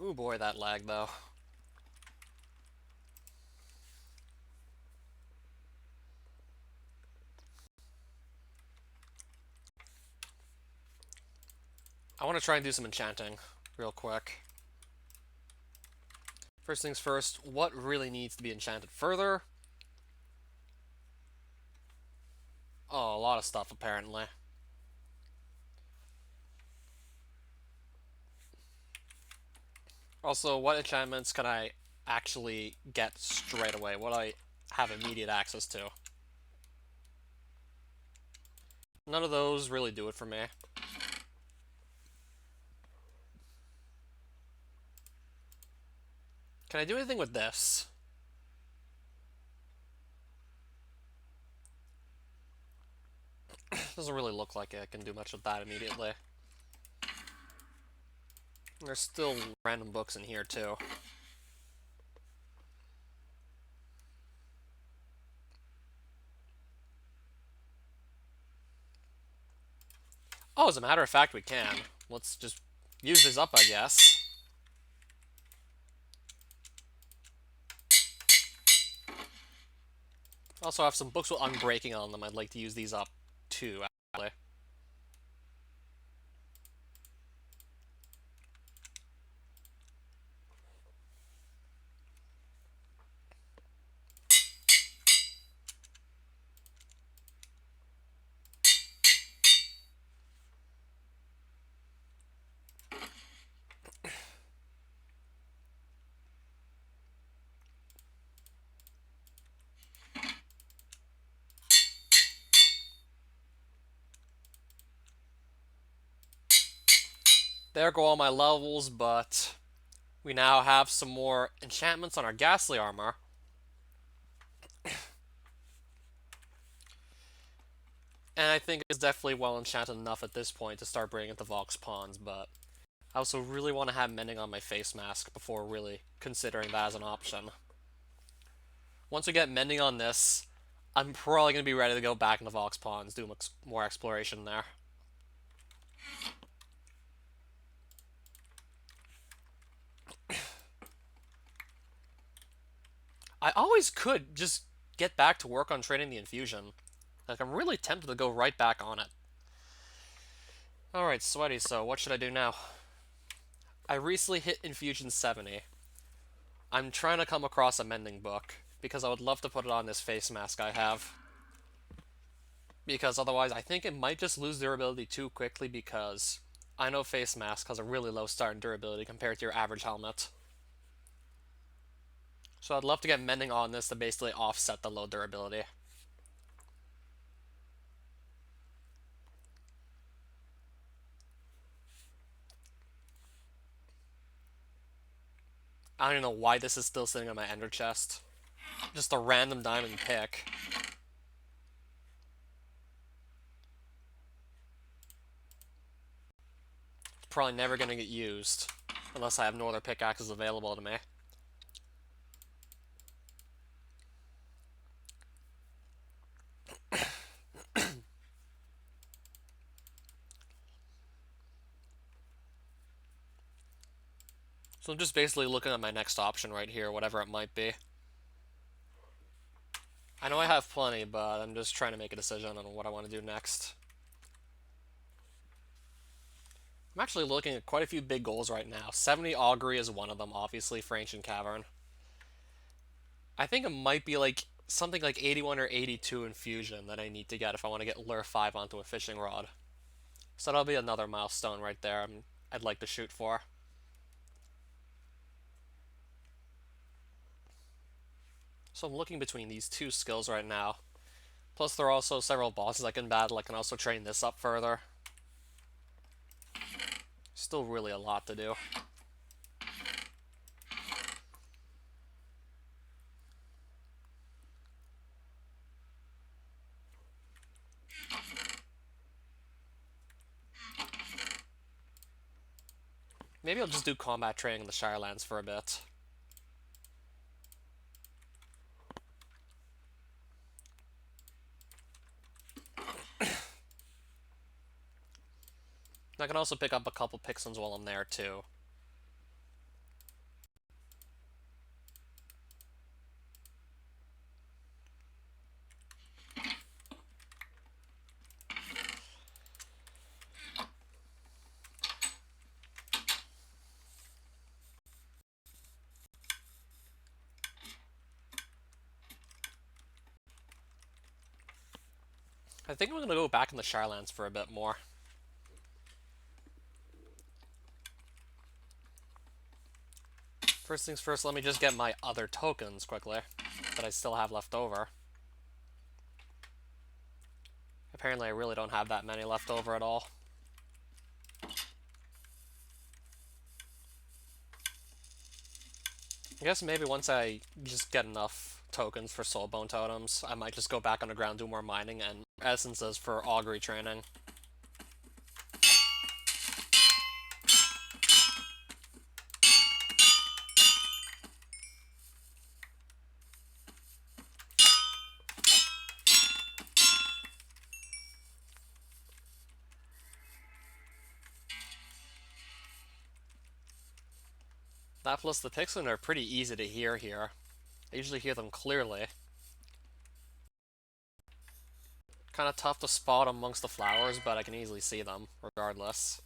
Ooh boy, that lag though. I want to try and do some enchanting real quick. First things first, what really needs to be enchanted further? Oh, a lot of stuff apparently. Also, what enchantments can I actually get straight away? What do I have immediate access to? None of those really do it for me. Can I do anything with this? Doesn't really look like I can do much with that immediately. There's still random books in here too. Oh, as a matter of fact, we can. Let's just use this up, I guess. Also, I have some books with unbreaking on them. I'd like to use these up too, actually. There go all my levels, but we now have some more enchantments on our ghastly armor. And I think it's definitely well enchanted enough at this point to start bringing it to Vox Pawns, but I also really want to have mending on my face mask before really considering that as an option. Once we get mending on this, I'm probably going to be ready to go back into Vox Pawns, do more exploration there. I always could just get back to work on training the infusion. Like, I'm really tempted to go right back on it. Alright, sweaty, so what should I do now? I recently hit Infusion 70. I'm trying to come across a mending book, because I would love to put it on this face mask I have. Because otherwise, I think it might just lose durability too quickly, because I know face mask has a really low start in durability compared to your average helmet. So I'd love to get mending on this to basically offset the low durability. I don't even know why this is still sitting on my ender chest. Just a random diamond pick. It's probably never going to get used. Unless I have no other pickaxes available to me. So I'm just basically looking at my next option right here, whatever it might be. I know I have plenty, but I'm just trying to make a decision on what I want to do next. I'm actually looking at quite a few big goals right now. 70 Augury is one of them, obviously, for Ancient Cavern. I think it might be like something like 81 or 82 Infusion that I need to get if I want to get Lure 5 onto a fishing rod. So that'll be another milestone right there I'd like to shoot for. So I'm looking between these two skills right now. Plus there are also several bosses I can battle. I can also train this up further. Still really a lot to do. Maybe I'll just do combat training in the Shirelands for a bit. I can also pick up a couple Pixons while I'm there too. I think I'm gonna go back in the Shirelands for a bit more. First things first, let me just get my other tokens quickly that I still have left over. Apparently I really don't have that many left over at all. I guess maybe once I just get enough tokens for soulbone totems, I might just go back underground, do more mining, and essences for augury training. That plus the Pixeln are pretty easy to hear here. I usually hear them clearly. Kind of tough to spot amongst the flowers, but I can easily see them, regardless.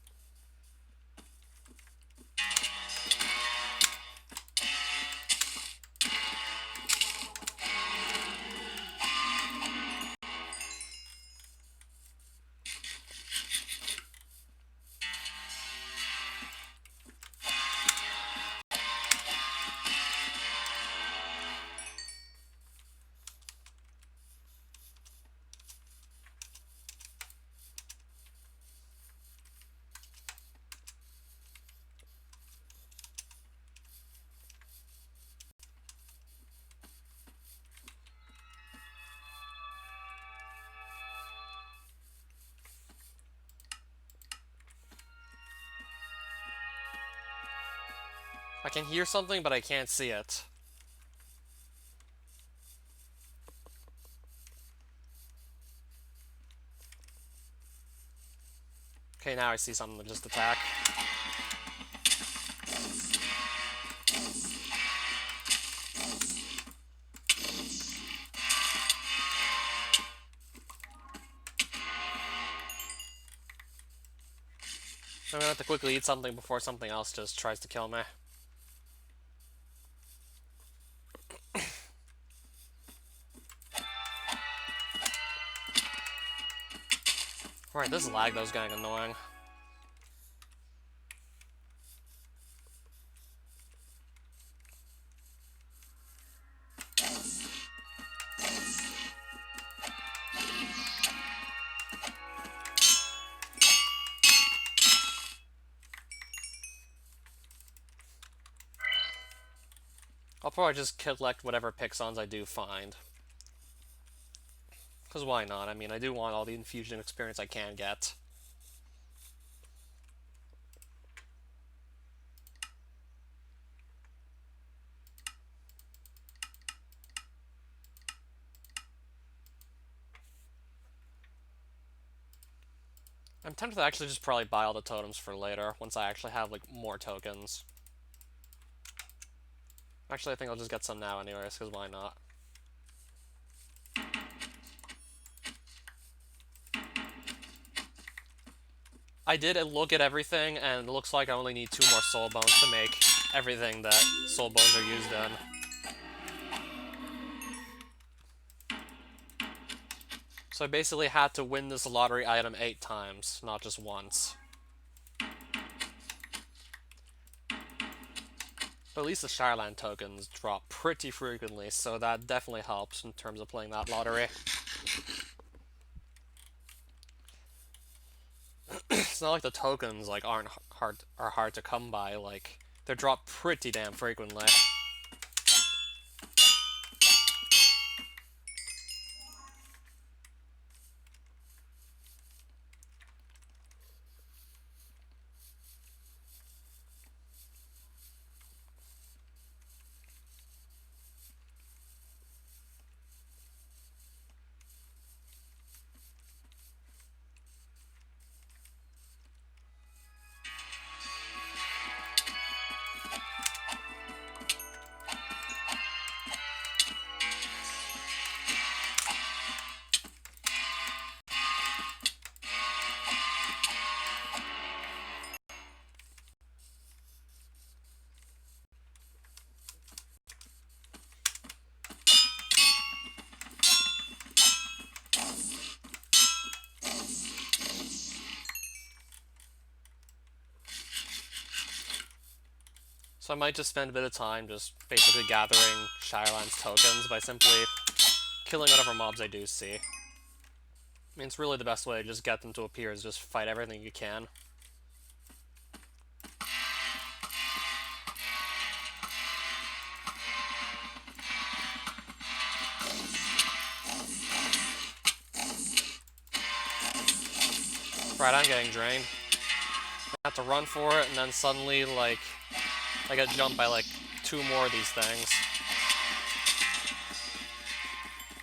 I can hear something, but I can't see it. Okay, now I see something that just attack. I'm gonna have to quickly eat something before something else just tries to kill me. Right, this lag though is getting annoying. I'll probably just collect whatever Pixons I do find. Because why not? I mean, I do want all the infusion experience I can get. I'm tempted to actually just probably buy all the totems for later, once I actually have, like, more tokens. Actually, I think I'll just get some now anyways, because why not? I did look at everything, and it looks like I only need 2 more soul bones to make everything that soul bones are used in. So I basically had to win this lottery item 8 times, not just once. But at least the Shireland tokens drop pretty frequently, so that definitely helps in terms of playing that lottery. It's not like the tokens like are hard to come by, like they're dropped pretty damn frequently. So I might just spend a bit of time just basically gathering Shireland's tokens by simply killing whatever mobs I do see. I mean, it's really the best way to just get them to appear is just fight everything you can. Right, I'm getting drained. I have to run for it, and then suddenly, like, I get jumped by, like, 2 more of these things.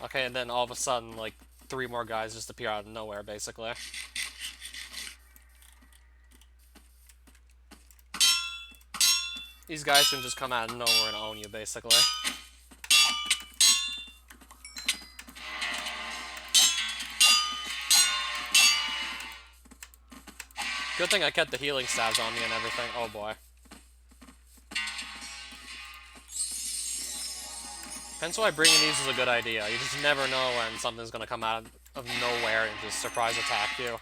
Okay, and then all of a sudden, like, 3 more guys just appear out of nowhere, basically. These guys can just come out of nowhere and own you, basically. Good thing I kept the healing stabs on me and everything. Oh boy. Hence why bringing these is a good idea. You just never know when something's gonna come out of nowhere and just surprise attack you.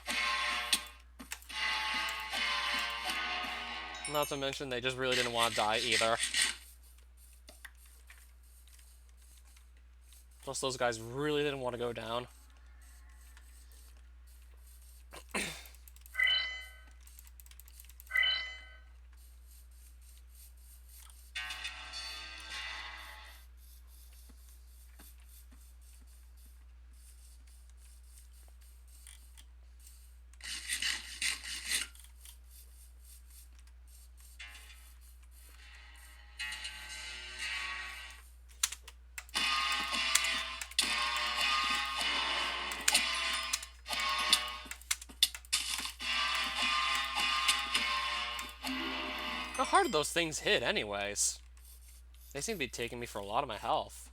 Not to mention, they just really didn't want to die either. Plus, those guys really didn't want to go down. How hard do those things hit, anyways? They seem to be taking me for a lot of my health.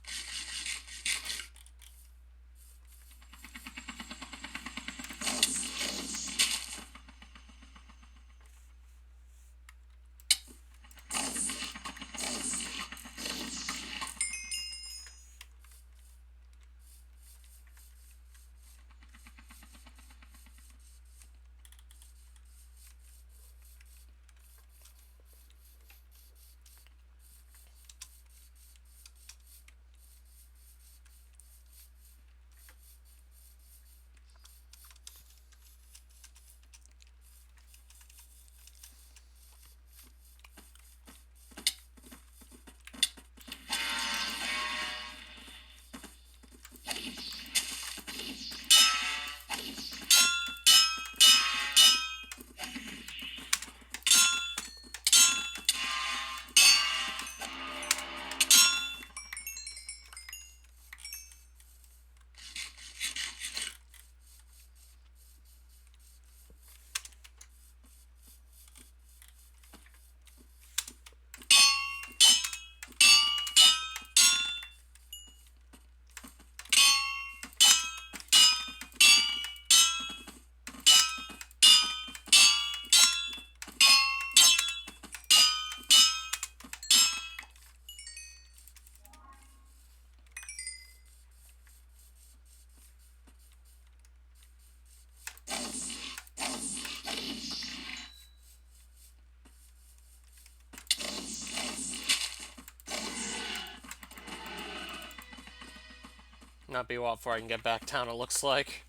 Not be a while before I can get back down, it looks like.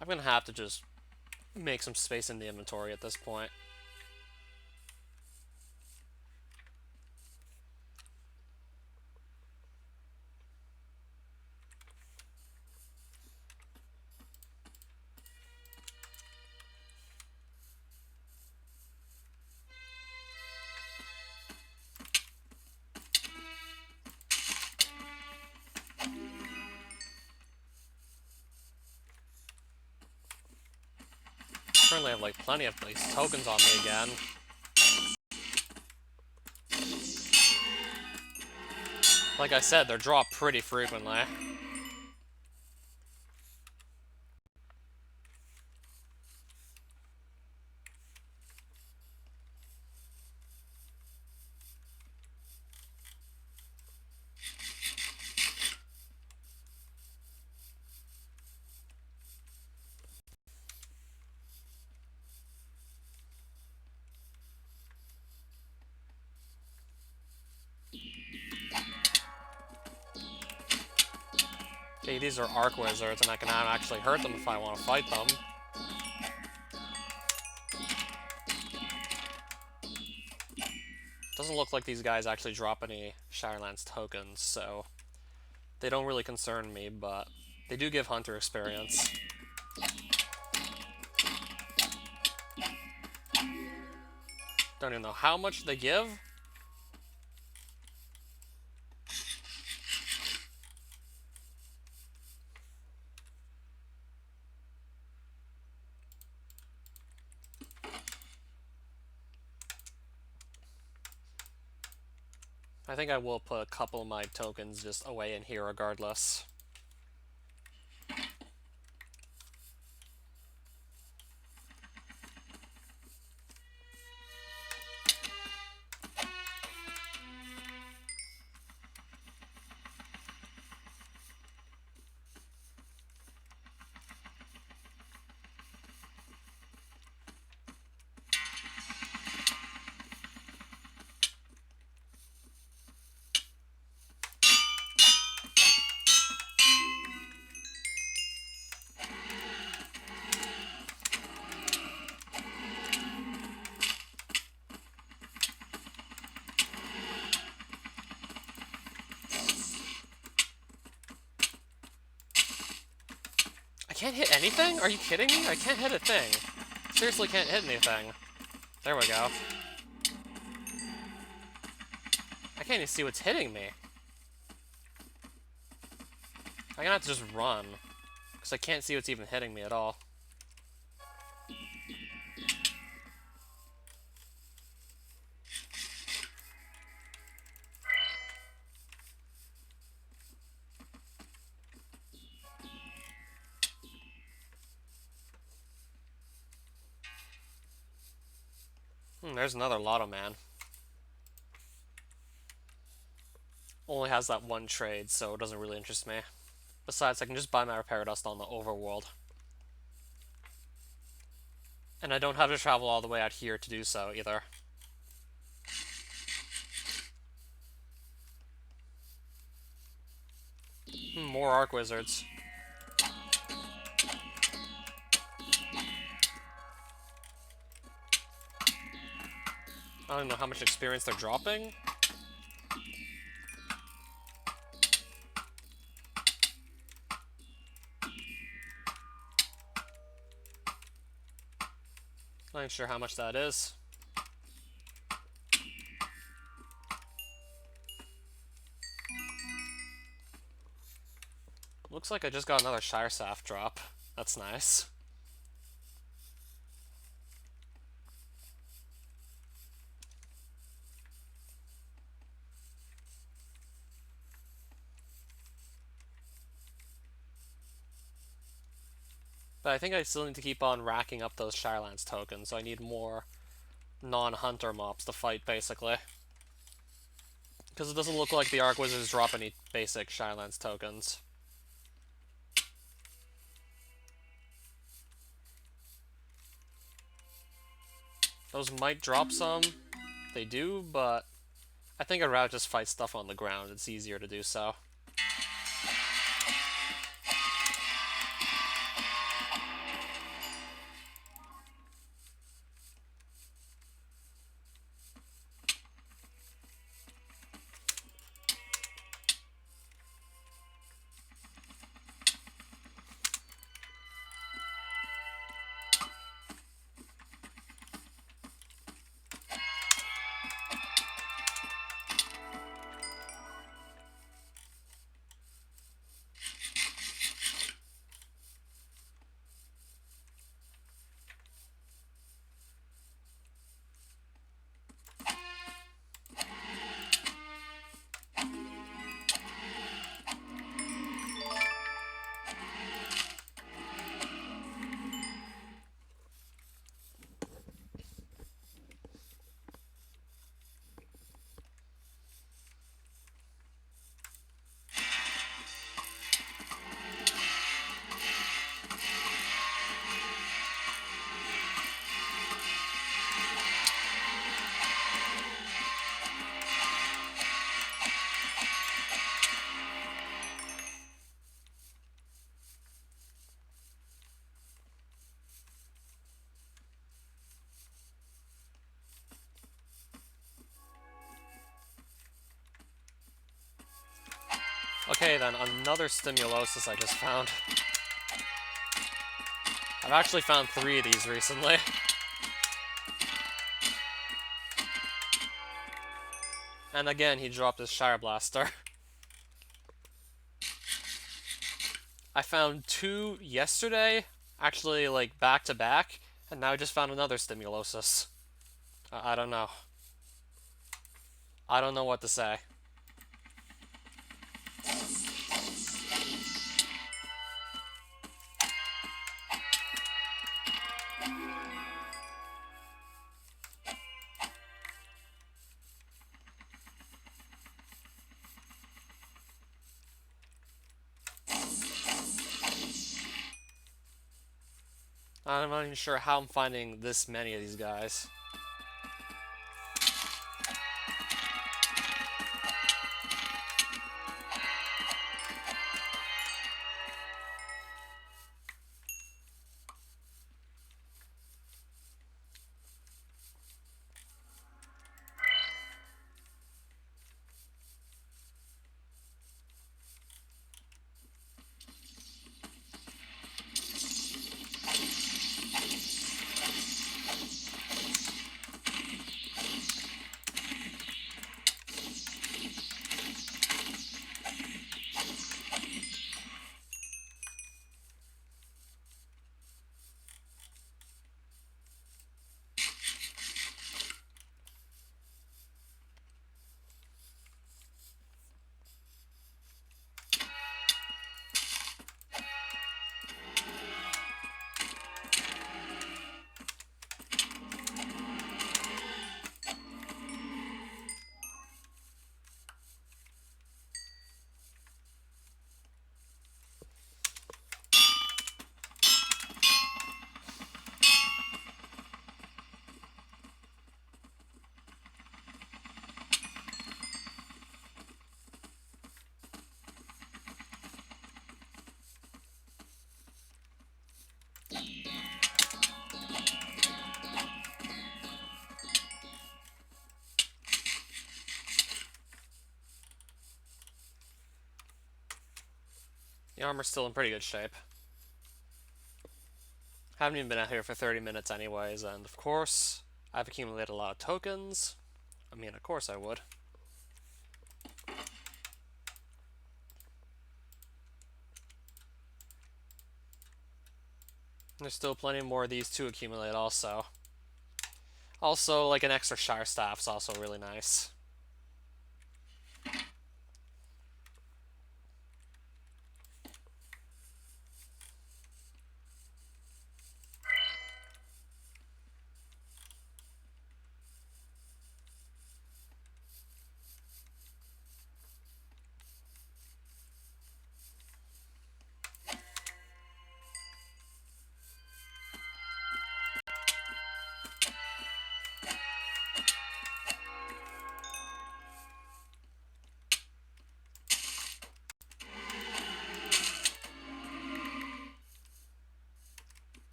I'm gonna have to just make some space in the inventory at this point. Currently I have like plenty of these tokens on me again. Like I said, they're dropped pretty frequently. Okay, these are Arc Wizards, and I can actually hurt them if I want to fight them. Doesn't look like these guys actually drop any Shirelance tokens, so they don't really concern me, but they do give Hunter experience. Don't even know how much they give. I think I will put a couple of my tokens just away in here regardless. I can't hit anything? Are you kidding me? I can't hit a thing. Seriously can't hit anything. There we go. I can't even see what's hitting me. I'm gonna have to just run, because I can't see what's even hitting me at all. There's another Lotto Man. Only has that one trade, so it doesn't really interest me. Besides, I can just buy my Repair Dust on the overworld. And I don't have to travel all the way out here to do so, either. More Arc Wizards. I don't know how much experience they're dropping. Not even sure how much that is. Looks like I just got another Shire Staff drop. That's nice. But I think I still need to keep on racking up those Shirelance tokens, so I need more non-hunter mobs to fight, basically. Because it doesn't look like the Arc Wizards drop any basic Shirelance tokens. Those might drop some. They do, but I think I'd rather just fight stuff on the ground. It's easier to do so. Okay then, another stimulosis I just found. I've actually found 3 of these recently. And again, he dropped his Shire Blaster. I found 2 yesterday, actually like back to back, and now I just found another stimulosis. I don't know. I don't know what to say. I'm not even sure how I'm finding this many of these guys. The armor's still in pretty good shape. Haven't even been out here for 30 minutes anyways, and of course, I've accumulated a lot of tokens. I mean, of course I would. There's still plenty more of these to accumulate also. Also, like an extra Shire Staff's also really nice.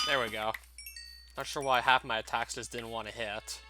There we go. Not sure why half my attacks just didn't want to hit.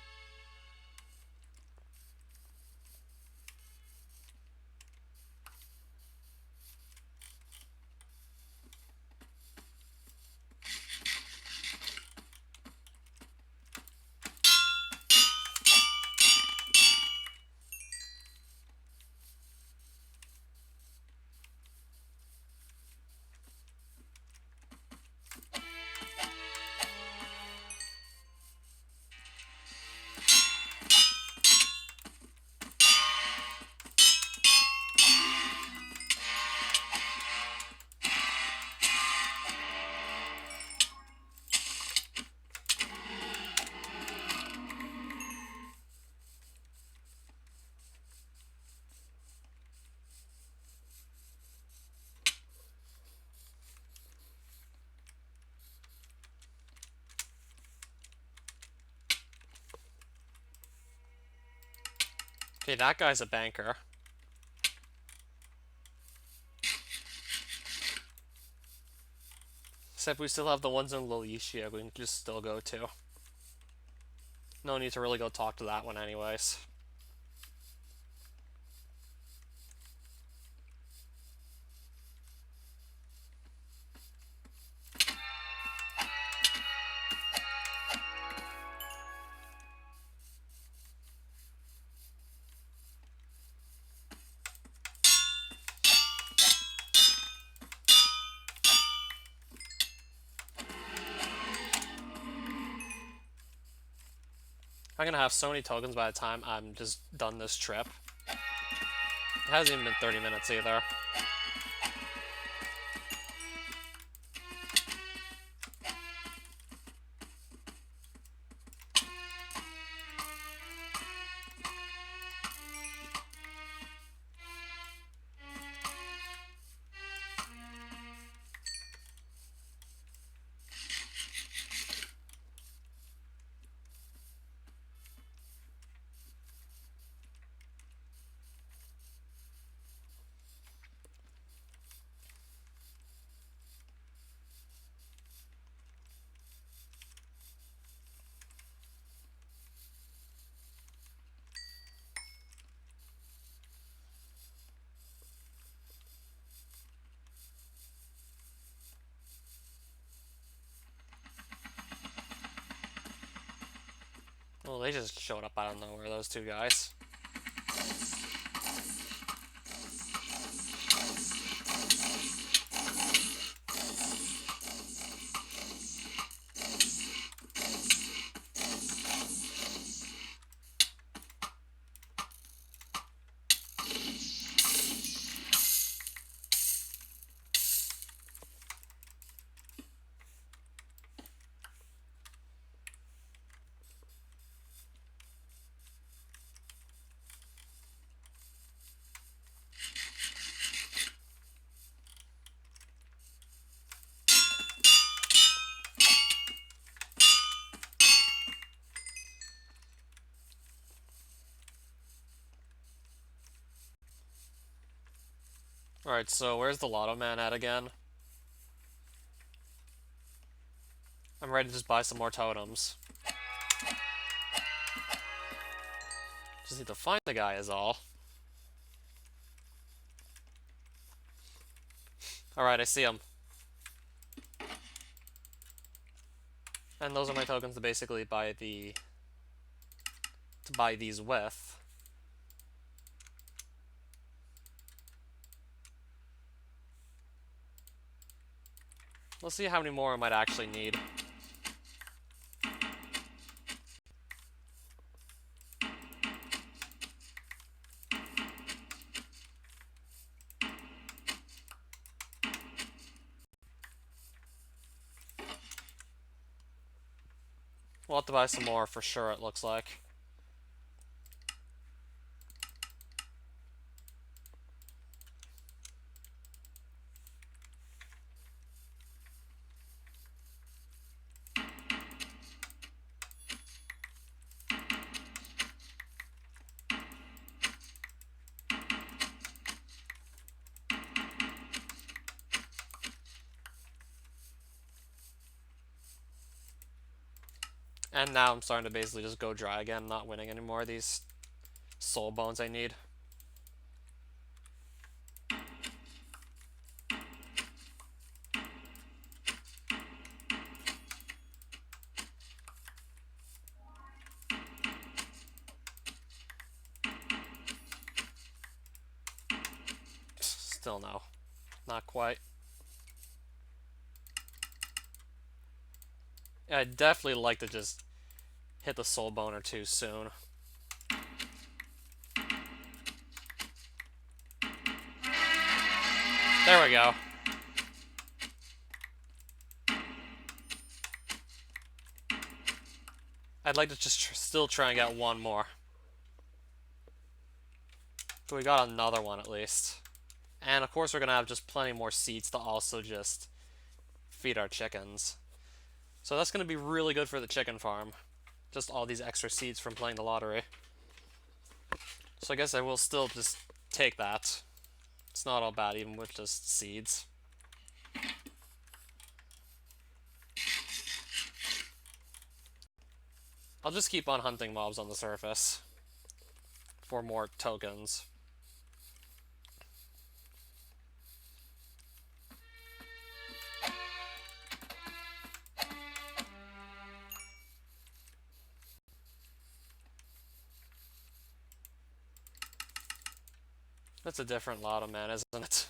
Okay, that guy's a banker. Except we still have the ones in Lilicia we can just still go to. No need to really go talk to that one anyways. I'm gonna have so many tokens by the time I'm just done this trip. It hasn't even been 30 minutes either. Well, they just showed up out of nowhere, those two guys. Alright, so where's the Lotto Man at again? I'm ready to just buy some more totems. Just need to find the guy is all. Alright, I see him. And those are my tokens to basically buy these with. Let's see how many more I might actually need. We'll have to buy some more for sure, it looks like. And now I'm starting to basically just go dry again, not winning any more of these soul bones I need. Still no. Not quite. Yeah, I'd definitely like to just hit the soul bone or two soon. There we go. I'd like to just still try and get one more. But we got another one at least. And of course we're going to have just plenty more seeds to also just feed our chickens. So that's going to be really good for the chicken farm. Just all these extra seeds from playing the lottery. So I guess I will still just take that. It's not all bad even with just seeds. I'll just keep on hunting mobs on the surface for more tokens. That's a different lotto, man, isn't it?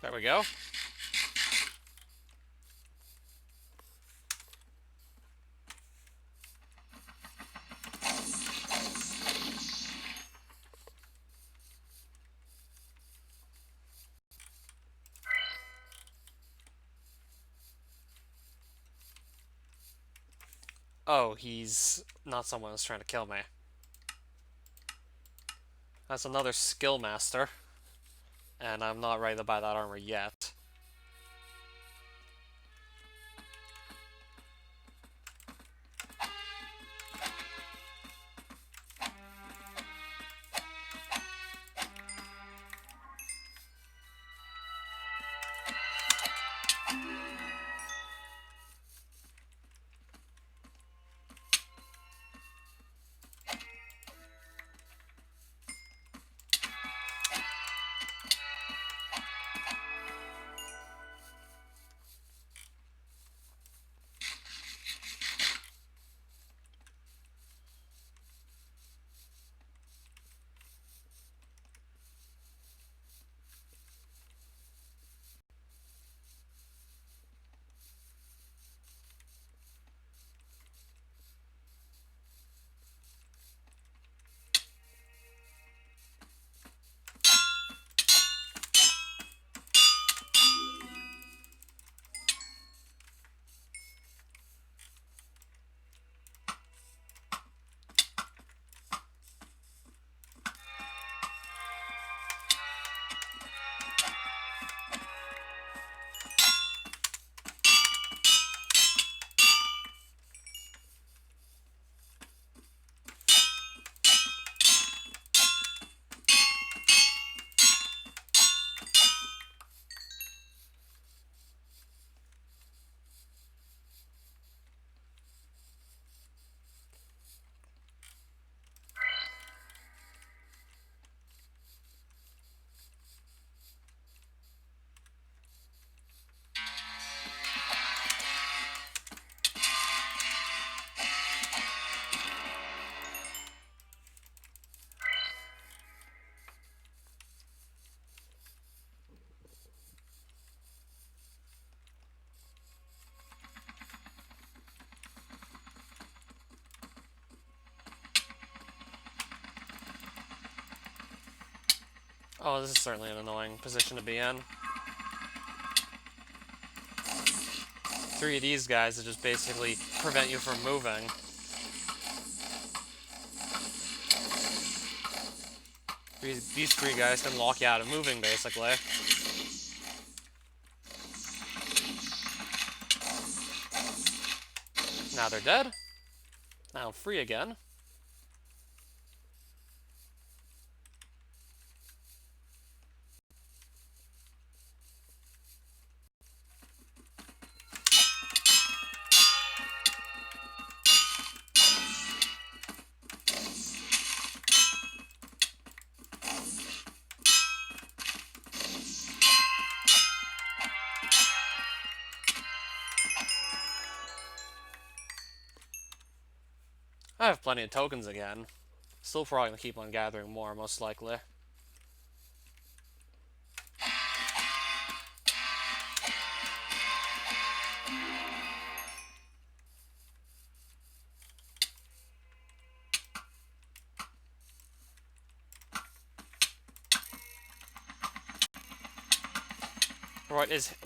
There we go. Oh, he's not someone who's trying to kill me. That's another skill master. And I'm not ready to buy that armor yet. Oh, this is certainly an annoying position to be in. 3 of these guys that just basically prevent you from moving. These 3 guys can lock you out of moving, basically. Now they're dead. Now I'm free again. I have plenty of tokens again. Still probably gonna keep on gathering more, most likely.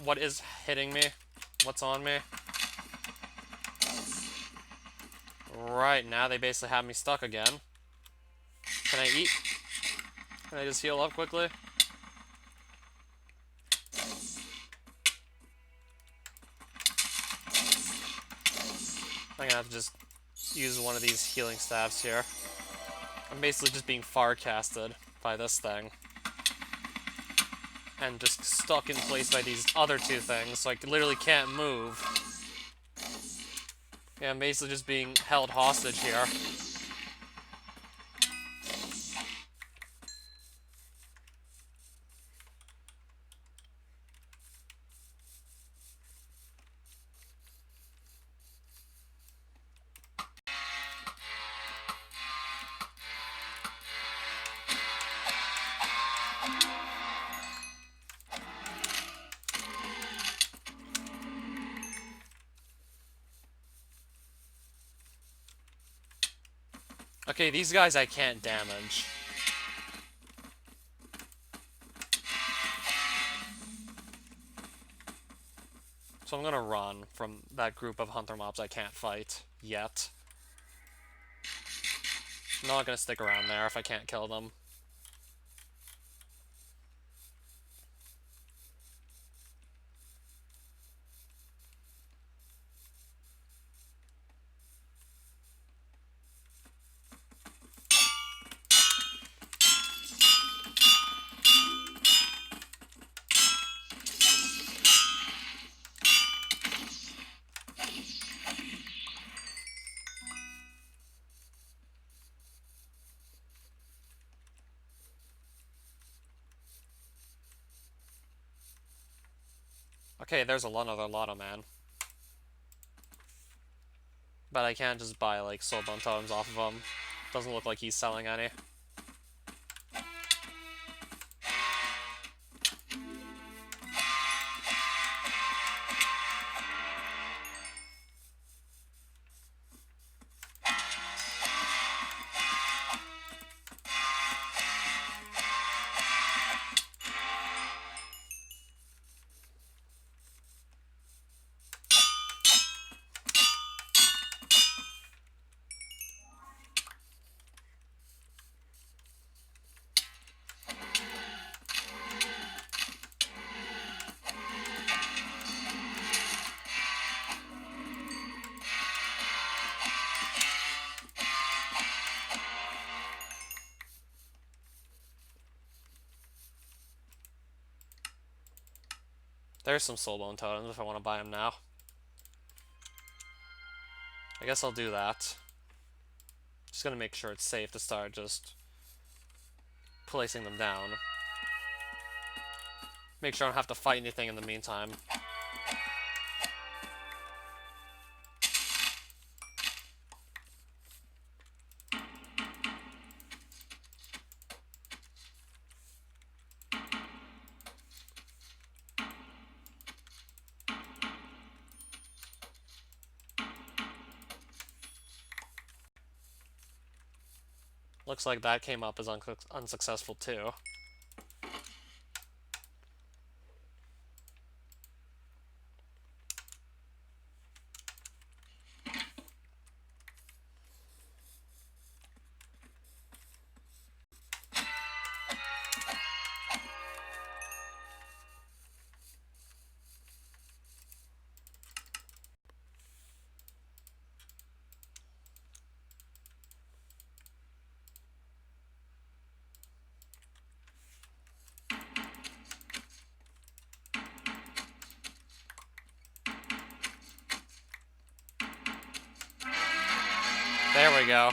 What is hitting me? What's on me? Right, now they basically have me stuck again. Can I eat? Can I just heal up quickly? I'm gonna have to just use one of these healing staffs here. I'm basically just being farcasted by this thing. And just stuck in place by these other 2 things, so I literally can't move. Yeah, I'm basically just being held hostage here. Okay, these guys I can't damage. So I'm gonna run from that group of hunter mobs I can't fight yet. I'm not gonna stick around there if I can't kill them. Okay, there's another Lotto Man. But I can't just buy, like, soulbone totems off of him. Doesn't look like he's selling any. There's some soulbone totems if I want to buy them now. I guess I'll do that. Just gonna make sure it's safe to start just placing them down. Make sure I don't have to fight anything in the meantime. Looks like that came up as unsuccessful too. There we go.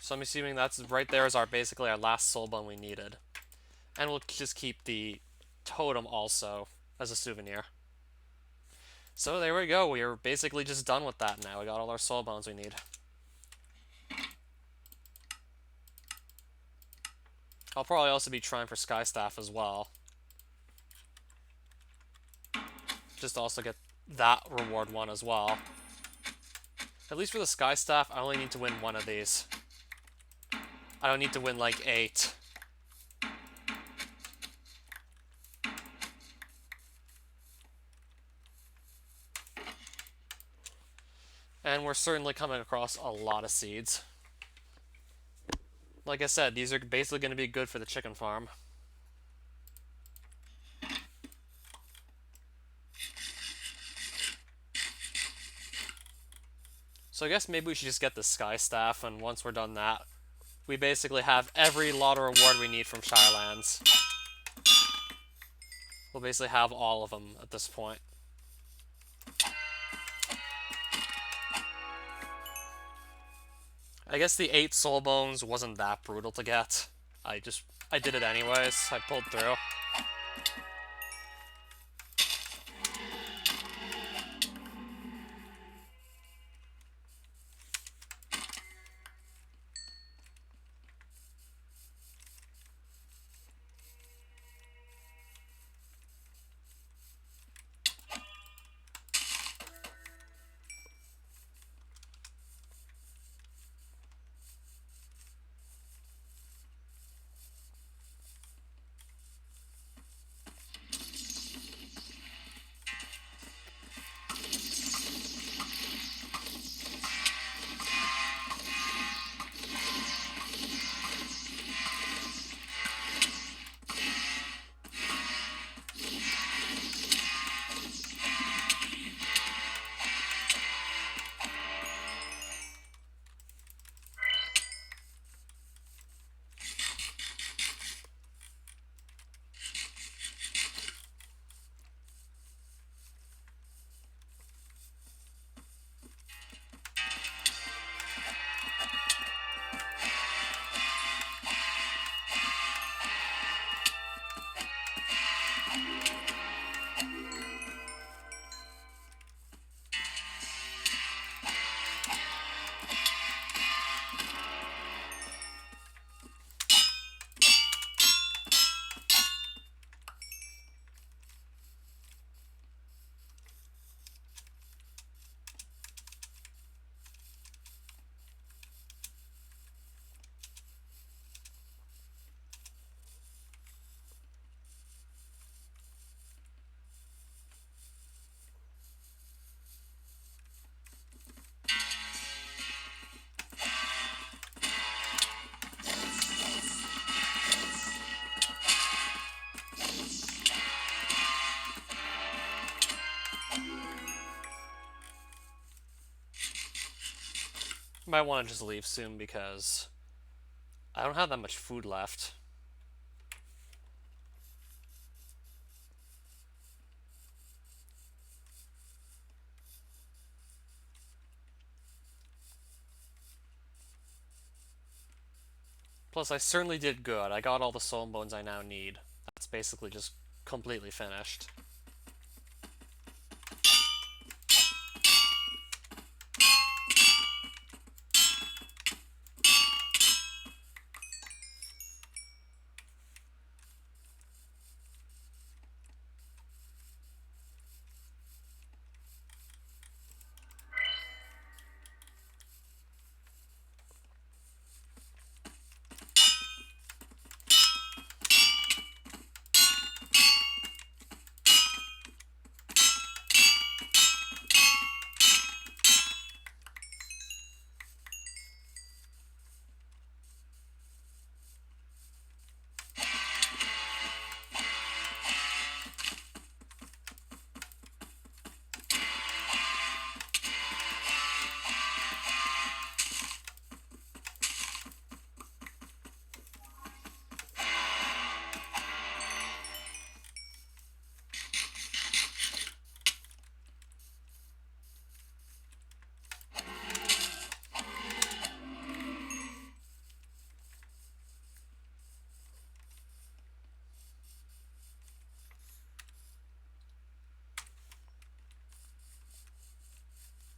So I'm assuming that's right there is basically our last soul bone we needed. And we'll just keep the totem also as a souvenir. So there we go. We are basically just done with that now. We got all our soul bones we need. I'll probably also be trying for Sky Staff as well. Just to also get that reward one as well. At least for the Sky Staff, I only need to win one of these. I don't need to win like 8. And we're certainly coming across a lot of seeds. Like I said, these are basically going to be good for the chicken farm. So I guess maybe we should just get the Sky Staff, and once we're done that, we basically have every lot of reward we need from Shirelands. We'll basically have all of them at this point. I guess the 8 soul bones wasn't that brutal to get. I did it anyways. I pulled through. Might want to just leave soon because I don't have that much food left. Plus, I certainly did good. I got all the soul bones I now need. That's basically just completely finished.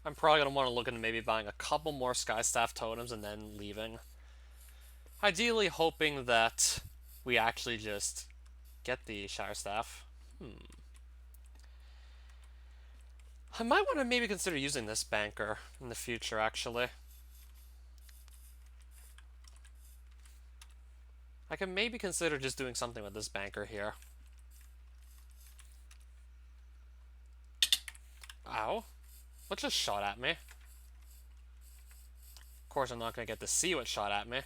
I'm probably going to want to look into maybe buying a couple more Sky Staff totems and then leaving. Ideally hoping that we actually just get the Shire Staff. I might want to maybe consider using this banker in the future, actually. I can maybe consider just doing something with this banker here. Ow. What just shot at me? Of course, I'm not going to get to see what shot at me.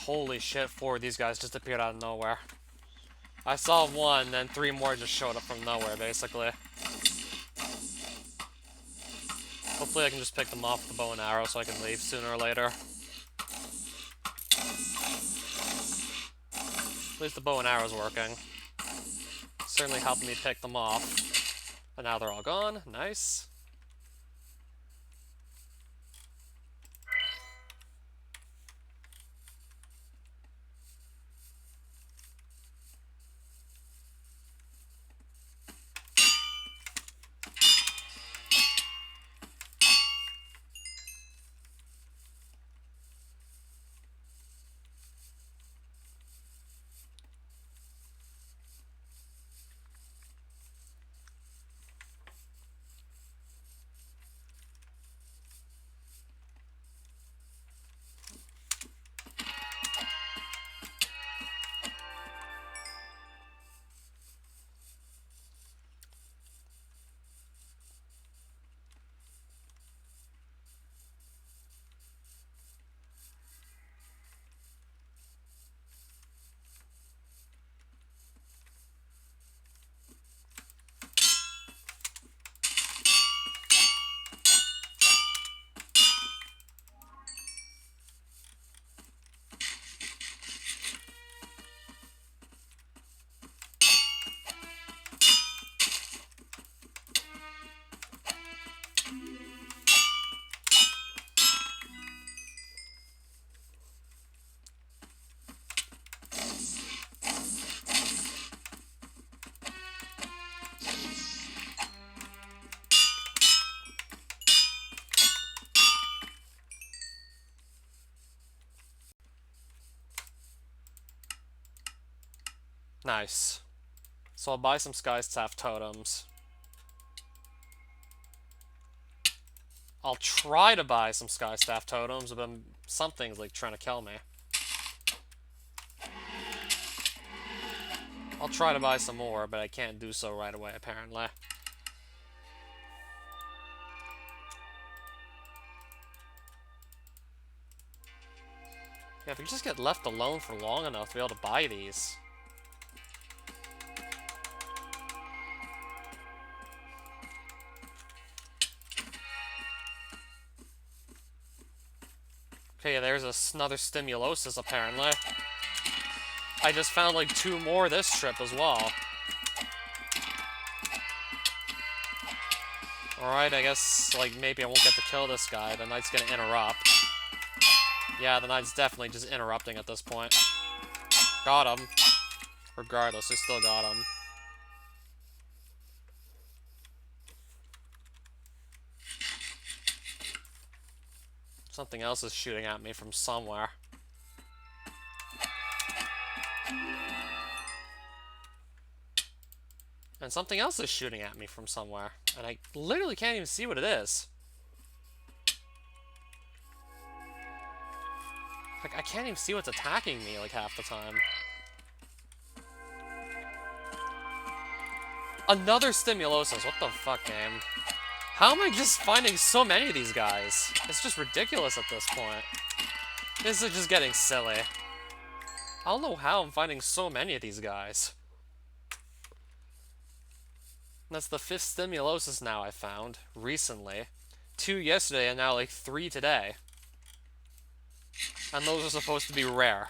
Holy shit, 4 of these guys just appeared out of nowhere. I saw one, then 3 more just showed up from nowhere, basically. Hopefully I can just pick them off with the bow and arrow so I can leave sooner or later. At least the bow and arrow's working. Certainly helped me pick them off. But now they're all gone. Nice. Nice. So I'll buy some Sky Staff totems. I'll try to buy some Sky Staff totems, but something's like trying to kill me. I'll try to buy some more, but I can't do so right away, apparently. Yeah, if you just get left alone for long enough to be able to buy these. Okay, there's another Stimulosis, apparently. I just found, like, 2 more this trip as well. Alright, I guess, like, maybe I won't get to kill this guy. The knight's gonna interrupt. Yeah, the knight's definitely just interrupting at this point. Got him. Regardless, we still got him. Something else is shooting at me from somewhere. And something else is shooting at me from somewhere. And I literally can't even see what it is. Like, I can't even see what's attacking me, like, half the time. Another Stimulosis. What the fuck, game? How am I just finding so many of these guys? It's just ridiculous at this point. This is just getting silly. I don't know how I'm finding so many of these guys. That's the 5th Stimulosis now I found, recently. 2 yesterday and now like 3 today. And those are supposed to be rare.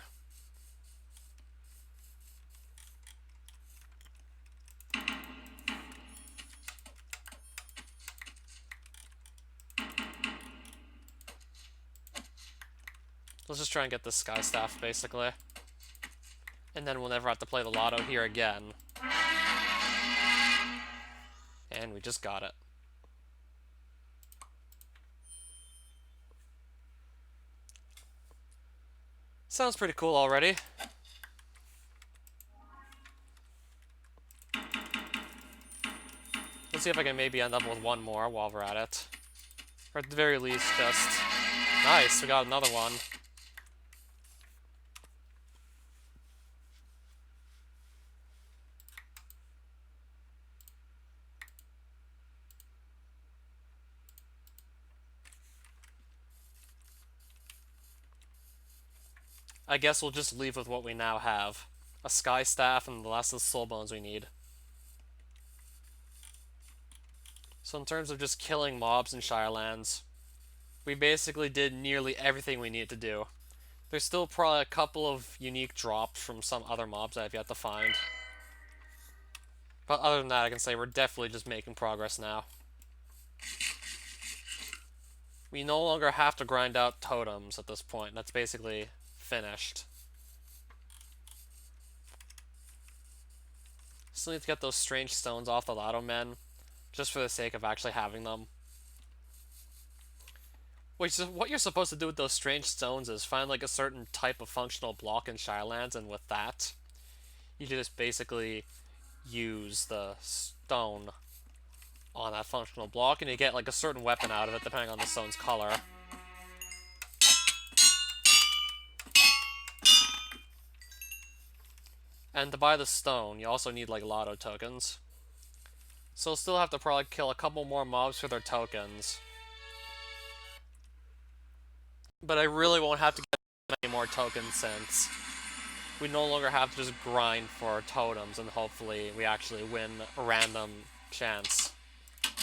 Let's just try and get this Sky Staff, basically. And then we'll never have to play the Lotto here again. And we just got it. Sounds pretty cool already. Let's see if I can maybe end up with one more while we're at it. Or at the very least, just... Nice, we got another one. I guess we'll just leave with what we now have. A Sky Staff and the last of the Soul Bones we need. So in terms of just killing mobs in Shirelands, we basically did nearly everything we needed to do. There's still probably a couple of unique drops from some other mobs I've yet to find. But other than that, I can say we're definitely just making progress now. We no longer have to grind out totems at this point. That's basically finished. Still need to get those strange stones off the Lotto Men, just for the sake of actually having them. What you're supposed to do with those strange stones is find like a certain type of functional block in Shirelands, and with that, you just basically use the stone on that functional block, and you get like a certain weapon out of it depending on the stone's color. And to buy the stone, you also need like Lotto tokens. So we'll still have to probably kill a couple more mobs for their tokens. But I really won't have to get any more tokens since we no longer have to just grind for totems, and hopefully we actually win a random chance,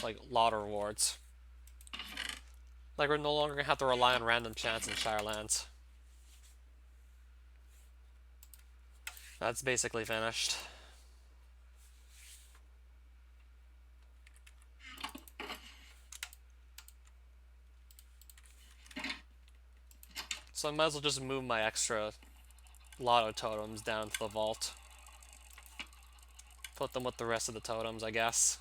like Lotto rewards. Like, we're no longer going to have to rely on random chance in Shirelands. That's basically finished. So I might as well just move my extra Lotto totems down to the vault. Put them with the rest of the totems, I guess.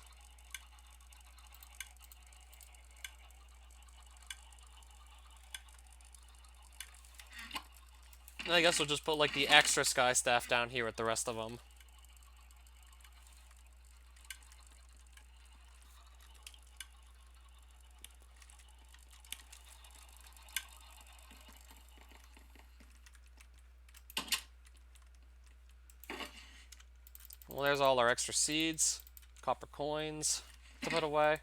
And I guess we'll just put like the extra Sky Staff down here with the rest of them. Well, there's all our extra seeds, copper coins to put away.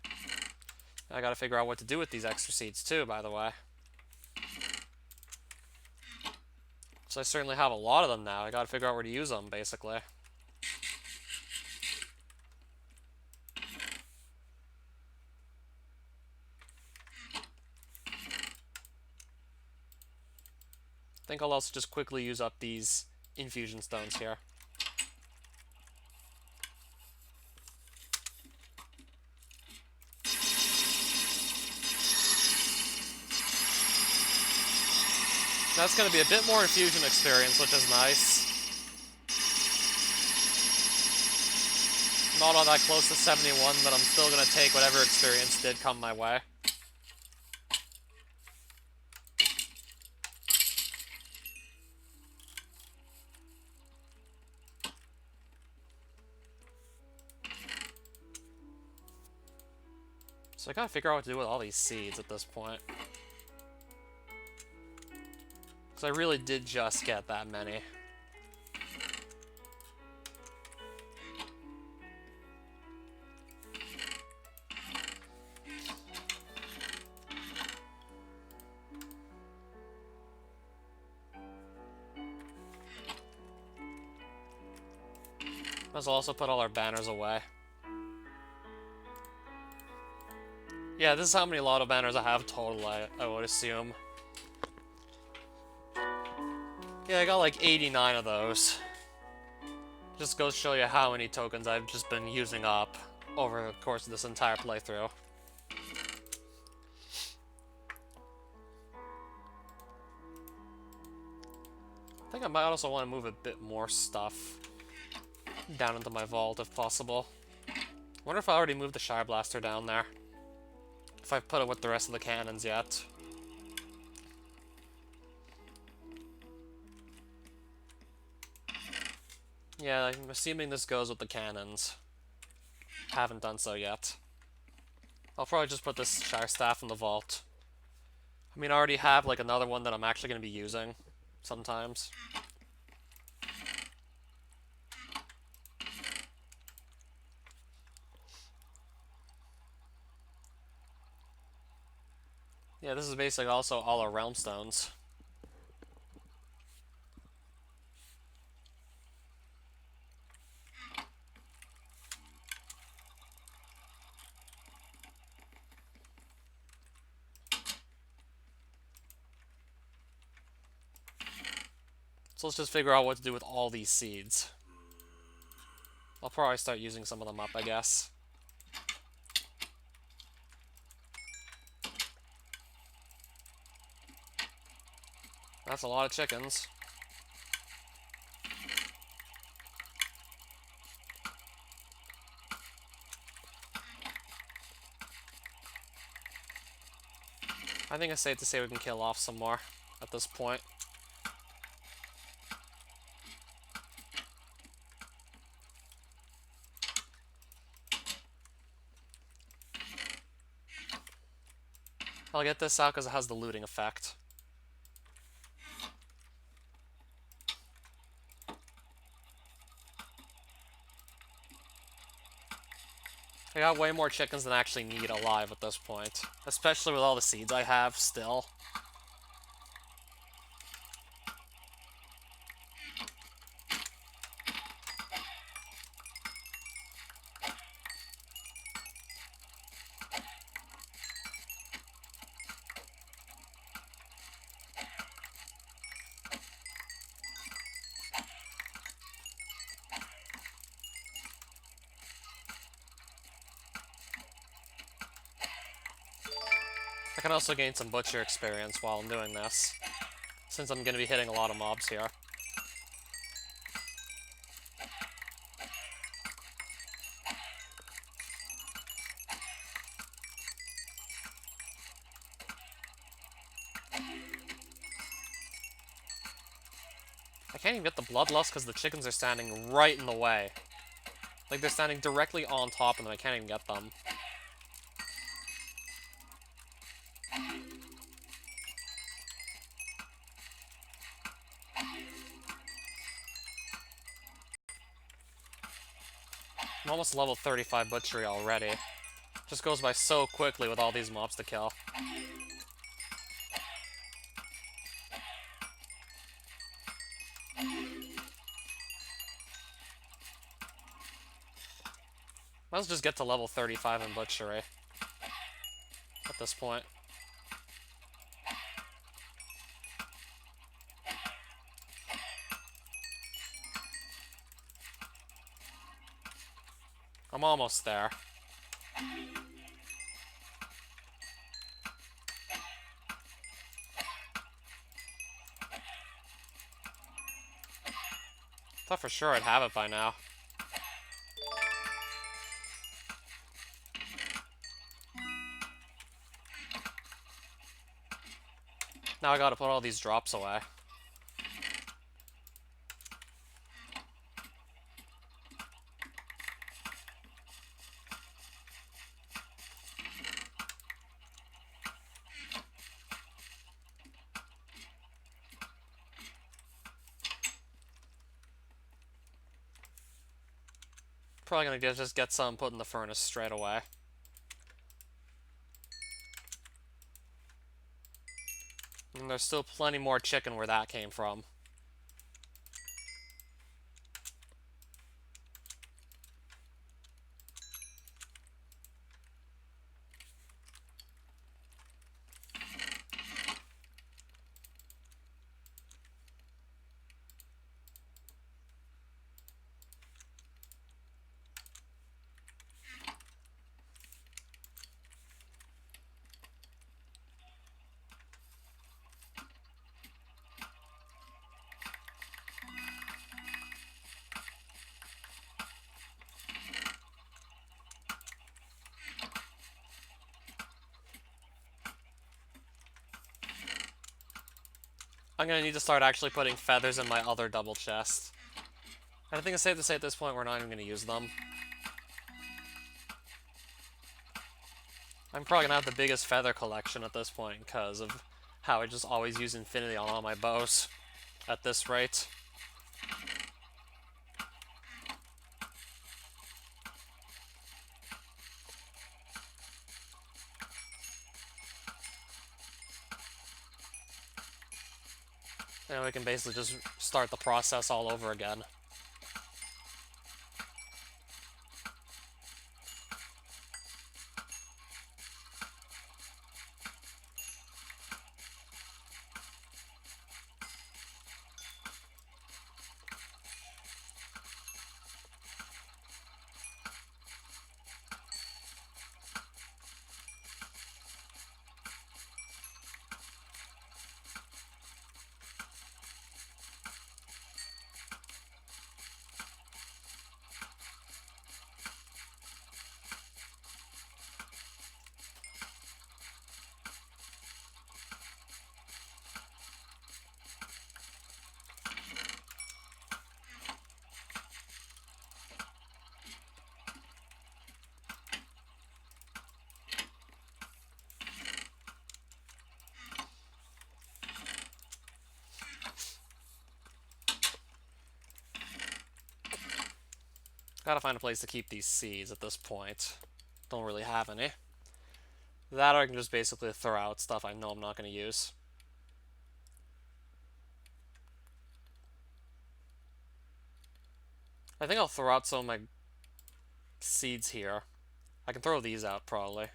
I gotta figure out what to do with these extra seeds too, by the way. So I certainly have a lot of them now. I gotta figure out where to use them, basically. I think I'll also just quickly use up these infusion stones here. That's going to be a bit more infusion experience, which is nice. Not all that close to 71, but I'm still going to take whatever experience did come my way. So I gotta figure out what to do with all these seeds at this point. Because I really did just get that many. Let's also put all our banners away. Yeah, this is how many lotto banners I have total, I would assume. Yeah, I got like 89 of those. Just goes to show you how many tokens I've just been using up over the course of this entire playthrough. I think I might also want to move a bit more stuff down into my vault if possible. I wonder if I already moved the Shire Blaster down there. If I put it with the rest of the cannons yet. Yeah, I'm assuming this goes with the cannons. Haven't done so yet. I'll probably just put this Shire Staff in the vault. I mean, I already have like another one that I'm actually going to be using sometimes. Yeah, this is basically also all our Realm Stones. So let's just figure out what to do with all these seeds. I'll probably start using some of them up, I guess. That's a lot of chickens. I think it's safe to say we can kill off some more at this point. I'll get this out because it has the looting effect. I got way more chickens than I actually need alive at this point. Especially with all the seeds I have still. I can also gain some butcher experience while I'm doing this, since I'm going to be hitting a lot of mobs here. I can't even get the bloodlust because the chickens are standing right in the way. Like, they're standing directly on top of them, I can't even get them. I'm almost level 35 butchery already. Just goes by so quickly with all these mobs to kill. Let's just get to level 35 in butchery at this point. I'm almost there. Thought for sure I'd have it by now. Now I gotta put all these drops away. Probably gonna just get some put in the furnace straight away. And there's still plenty more chicken where that came from. I'm gonna need to start actually putting feathers in my other double chest. I think it's safe to say at this point we're not even gonna use them. I'm probably gonna have the biggest feather collection at this point because of how I just always use infinity on all my bows at this rate. And we can basically just start the process all over again. Gotta find a place to keep these seeds at this point. Don't really have any. That or I can just basically throw out stuff I know I'm not going to use. I think I'll throw out some of my seeds here. I can throw these out, probably.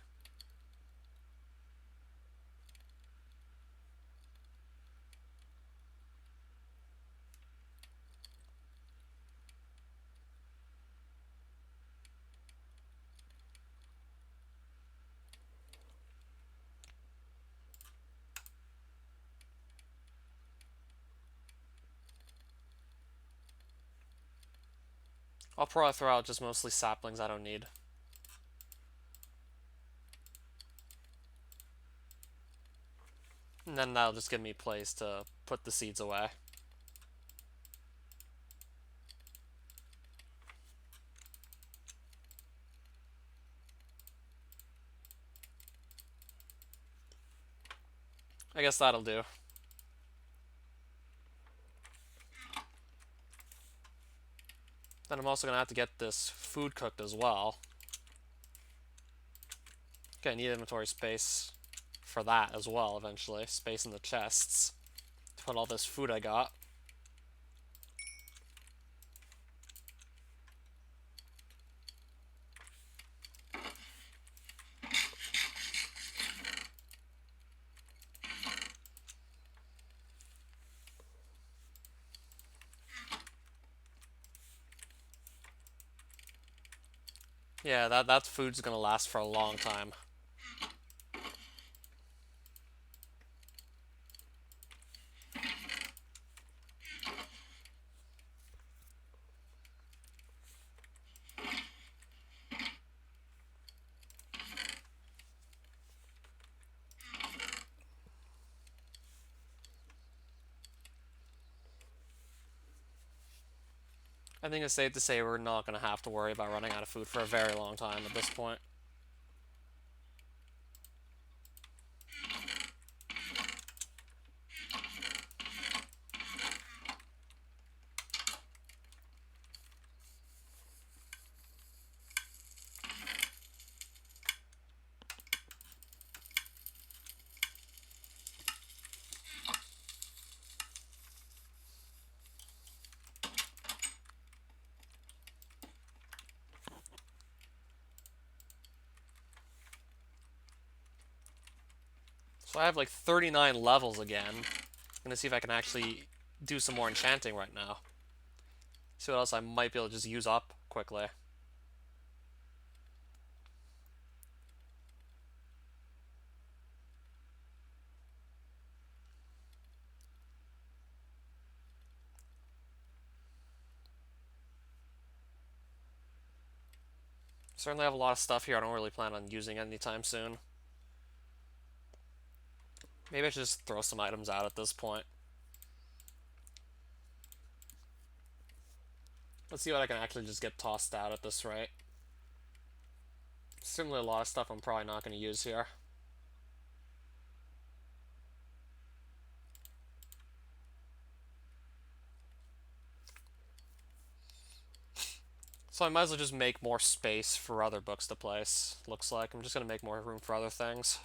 I'll probably throw out just mostly saplings I don't need. And then that'll just give me a place to put the seeds away. I guess that'll do. Then I'm also going to have to get this food cooked as well. Okay, I need inventory space for that as well eventually. Space in the chests to put all this food I got. Yeah, that food's gonna last for a long time. I think it's safe to say we're not gonna have to worry about running out of food for a very long time at this point. So I have like 39 levels again. I'm gonna see if I can actually do some more enchanting right now. See what else I might be able to just use up quickly. Certainly have a lot of stuff here I don't really plan on using anytime soon. Maybe I should just throw some items out at this point. Let's see what I can actually just get tossed out at this rate. Certainly a lot of stuff I'm probably not going to use here. So I might as well just make more space for other books to place, looks like. I'm just going to make more room for other things.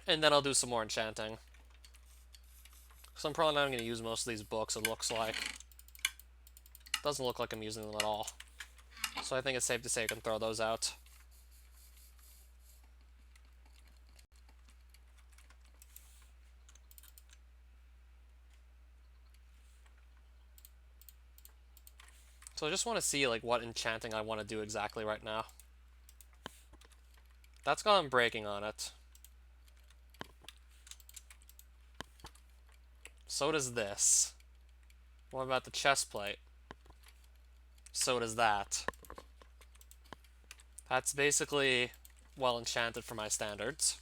And then I'll do some more enchanting. So I'm probably not going to use most of these books, it looks like. Doesn't look like I'm using them at all. So I think it's safe to say I can throw those out. So I just want to see like what enchanting I want to do exactly right now. That's got Unbreaking on it. So does this. What about the chest plate? So does that. That's basically well enchanted for my standards.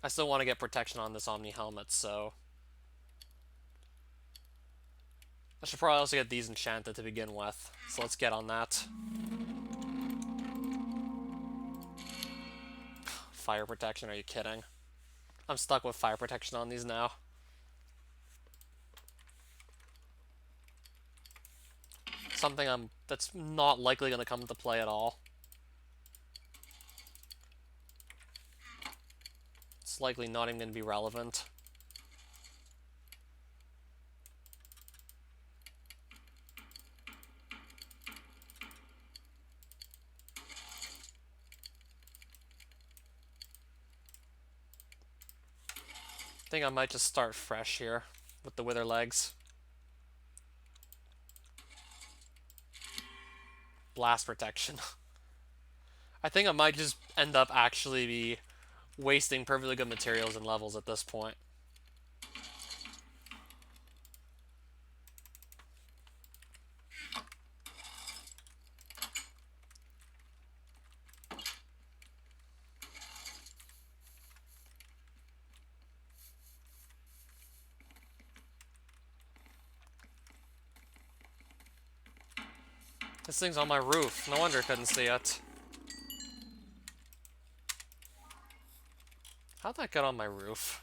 I still want to get protection on this Omni helmet, so I should probably also get these enchanted to begin with. So let's get on that. Fire protection, are you kidding? I'm stuck with fire protection on these now. Something that's not likely going to come into play at all. It's likely not even going to be relevant. I think I might just start fresh here with the Wither Legs. Blast protection. I think I might just end up actually be wasting perfectly good materials and levels at this point. This thing's on my roof. No wonder I couldn't see it. How'd that get on my roof?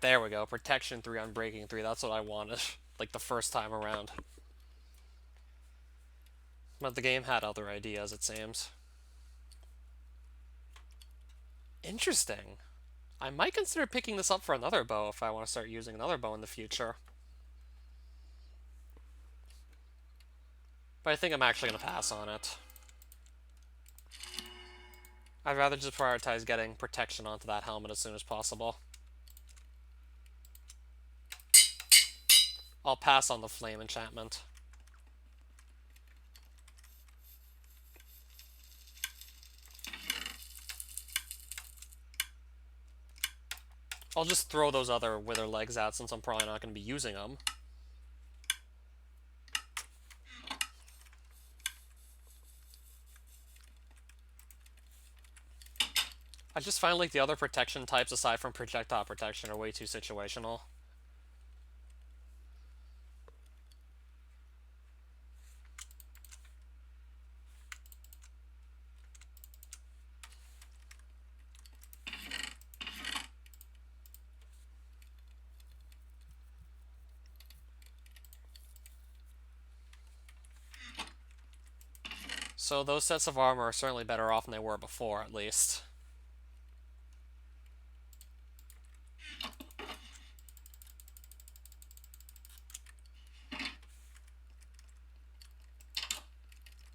There we go. Protection 3 on Breaking 3. That's what I wanted. Like the first time around. But the game had other ideas, it seems. Interesting. I might consider picking this up for another bow if I want to start using another bow in the future. But I think I'm actually going to pass on it. I'd rather just prioritize getting protection onto that helmet as soon as possible. I'll pass on the flame enchantment. I'll just throw those other Wither Legs out since I'm probably not going to be using them. I just find like the other protection types aside from projectile protection are way too situational. So those sets of armor are certainly better off than they were before, at least.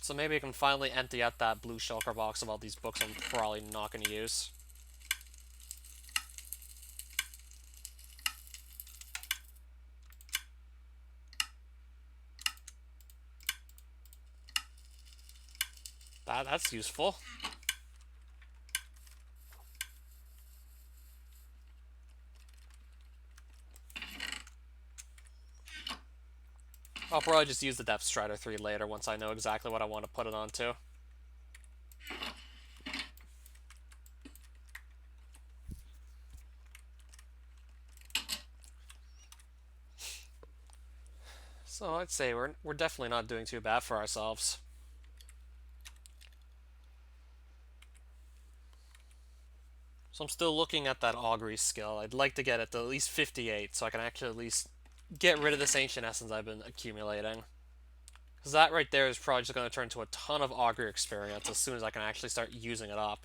So maybe I can finally empty out that blue shulker box of all these books I'm probably not going to use. That's useful. I'll probably just use the Depth Strider 3 later once I know exactly what I want to put it onto. So I'd say we're definitely not doing too bad for ourselves. So I'm still looking at that Augury skill. I'd like to get it to at least 58 so I can actually at least get rid of this Ancient Essence I've been accumulating. Because that right there is probably just going to turn into a ton of Augury experience as soon as I can actually start using it up.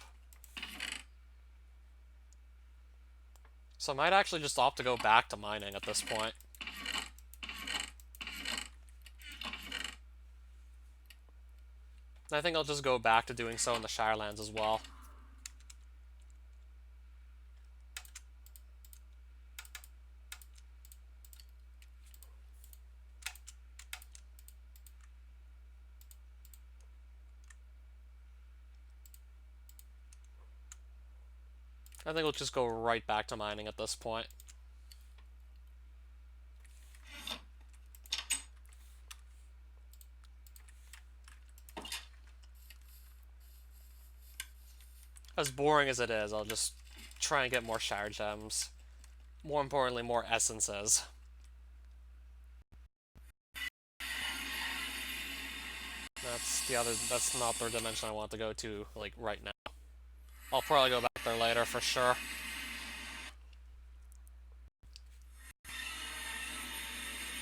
So I might actually just opt to go back to mining at this point. I think I'll just go back to doing so in the Shirelands as well. I think we'll just go right back to mining at this point. As boring as it is, I'll just try and get more Shire Gems. More importantly, more Essences. That's not the dimension I want to go to, like, right now. I'll probably go back there later for sure.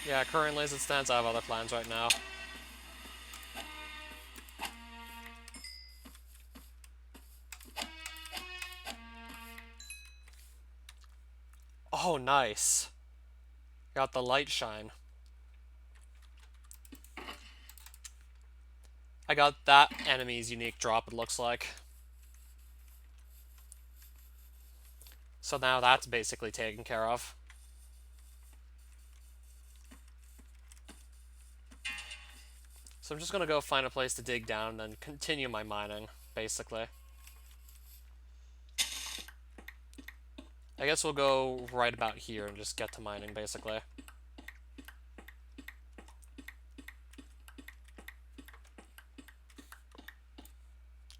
Yeah, currently as it stands, I have other plans right now. Oh, nice. Got the light shine. I got that enemy's unique drop, it looks like. So now that's basically taken care of. So I'm just gonna go find a place to dig down and then continue my mining, basically. I guess we'll go right about here and just get to mining, basically.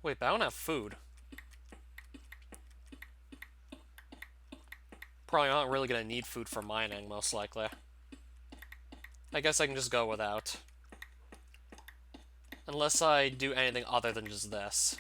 Wait, but I don't have food. Probably not really gonna need food for mining, most likely. I guess I can just go without. Unless I do anything other than just this.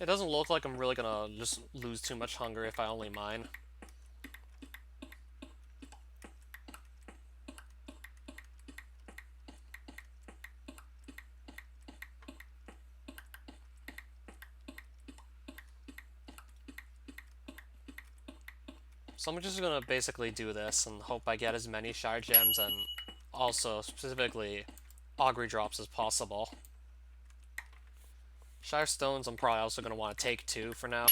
It doesn't look like I'm really gonna just lose too much hunger if I only mine. So I'm just gonna basically do this and hope I get as many Shire Gems and also specifically Augury drops as possible. Shire Stones I'm probably also gonna want to take too for now.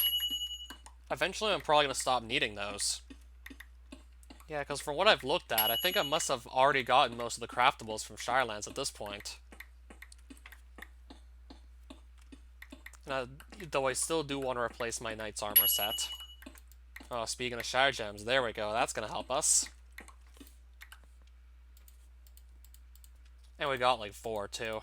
Eventually I'm probably gonna stop needing those. Yeah, because from what I've looked at, I think I must have already gotten most of the craftables from Shirelands at this point. Though I still do want to replace my Knight's Armor set. Oh, speaking of Shire Gems, there we go, that's gonna help us. And we got like 4 too.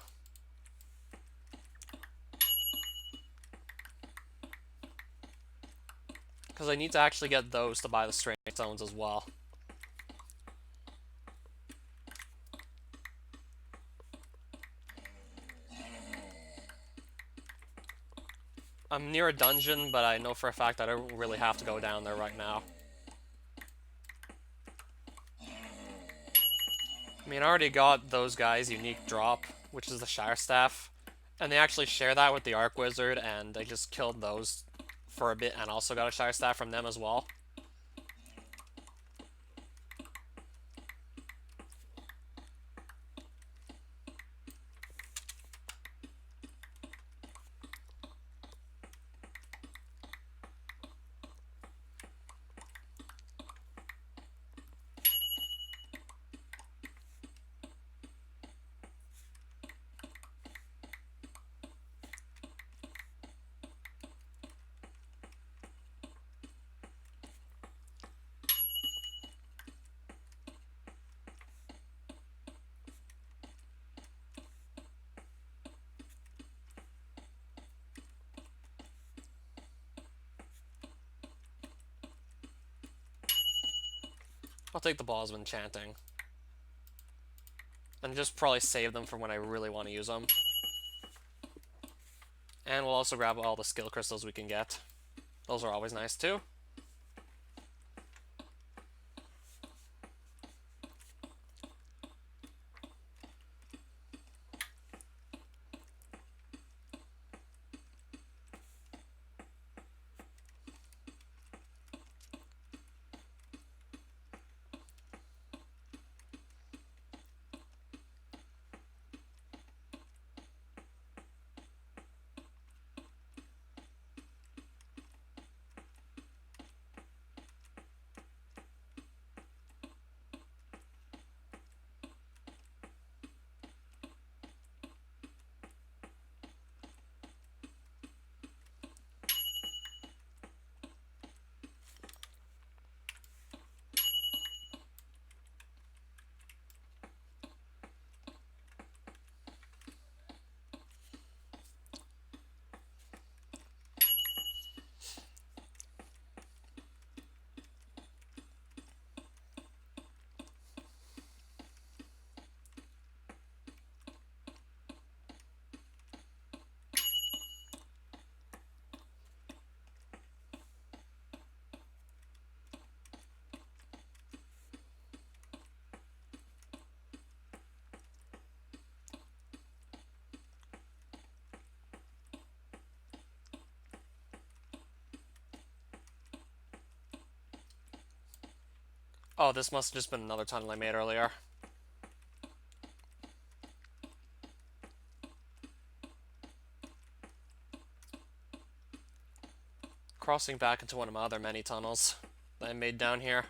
Because I need to actually get those to buy the Strange Stones as well. I'm near a dungeon, but I know for a fact I don't really have to go down there right now. I mean, I already got those guys' unique drop, which is the Shire Staff, and they actually share that with the Arc Wizard, and I just killed those for a bit and also got a Shire Staff from them as well. I'll take the balls of enchanting. And just probably save them for when I really want to use them. And we'll also grab all the skill crystals we can get. Those are always nice too. Oh, this must have just been another tunnel I made earlier. Crossing back into one of my other many tunnels that I made down here.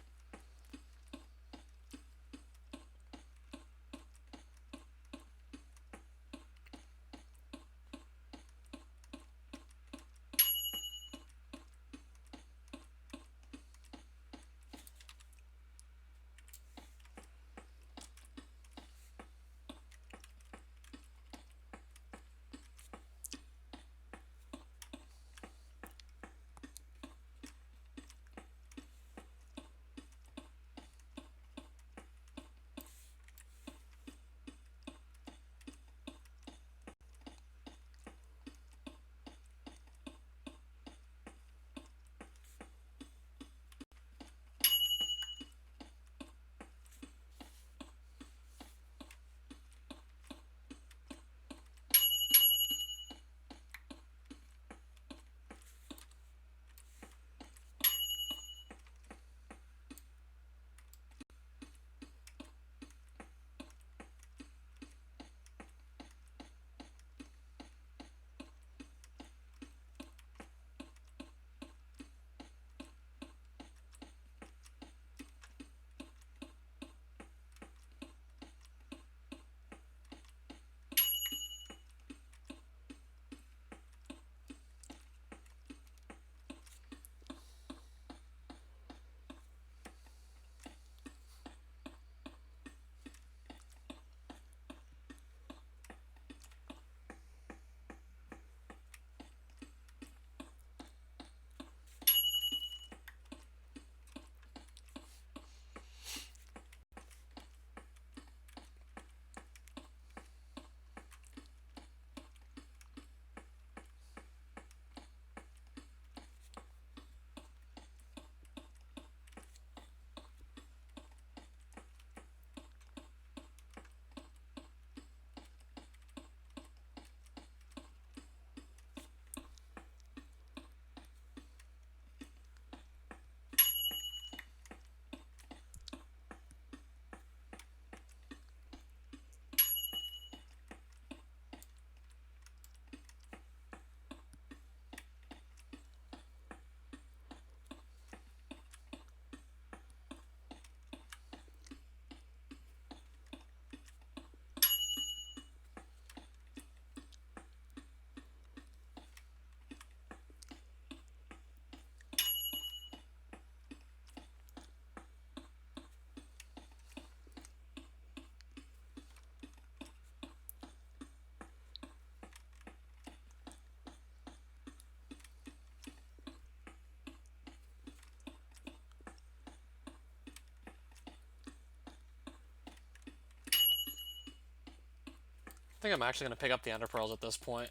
think I'm actually going to pick up the Ender Pearls at this point.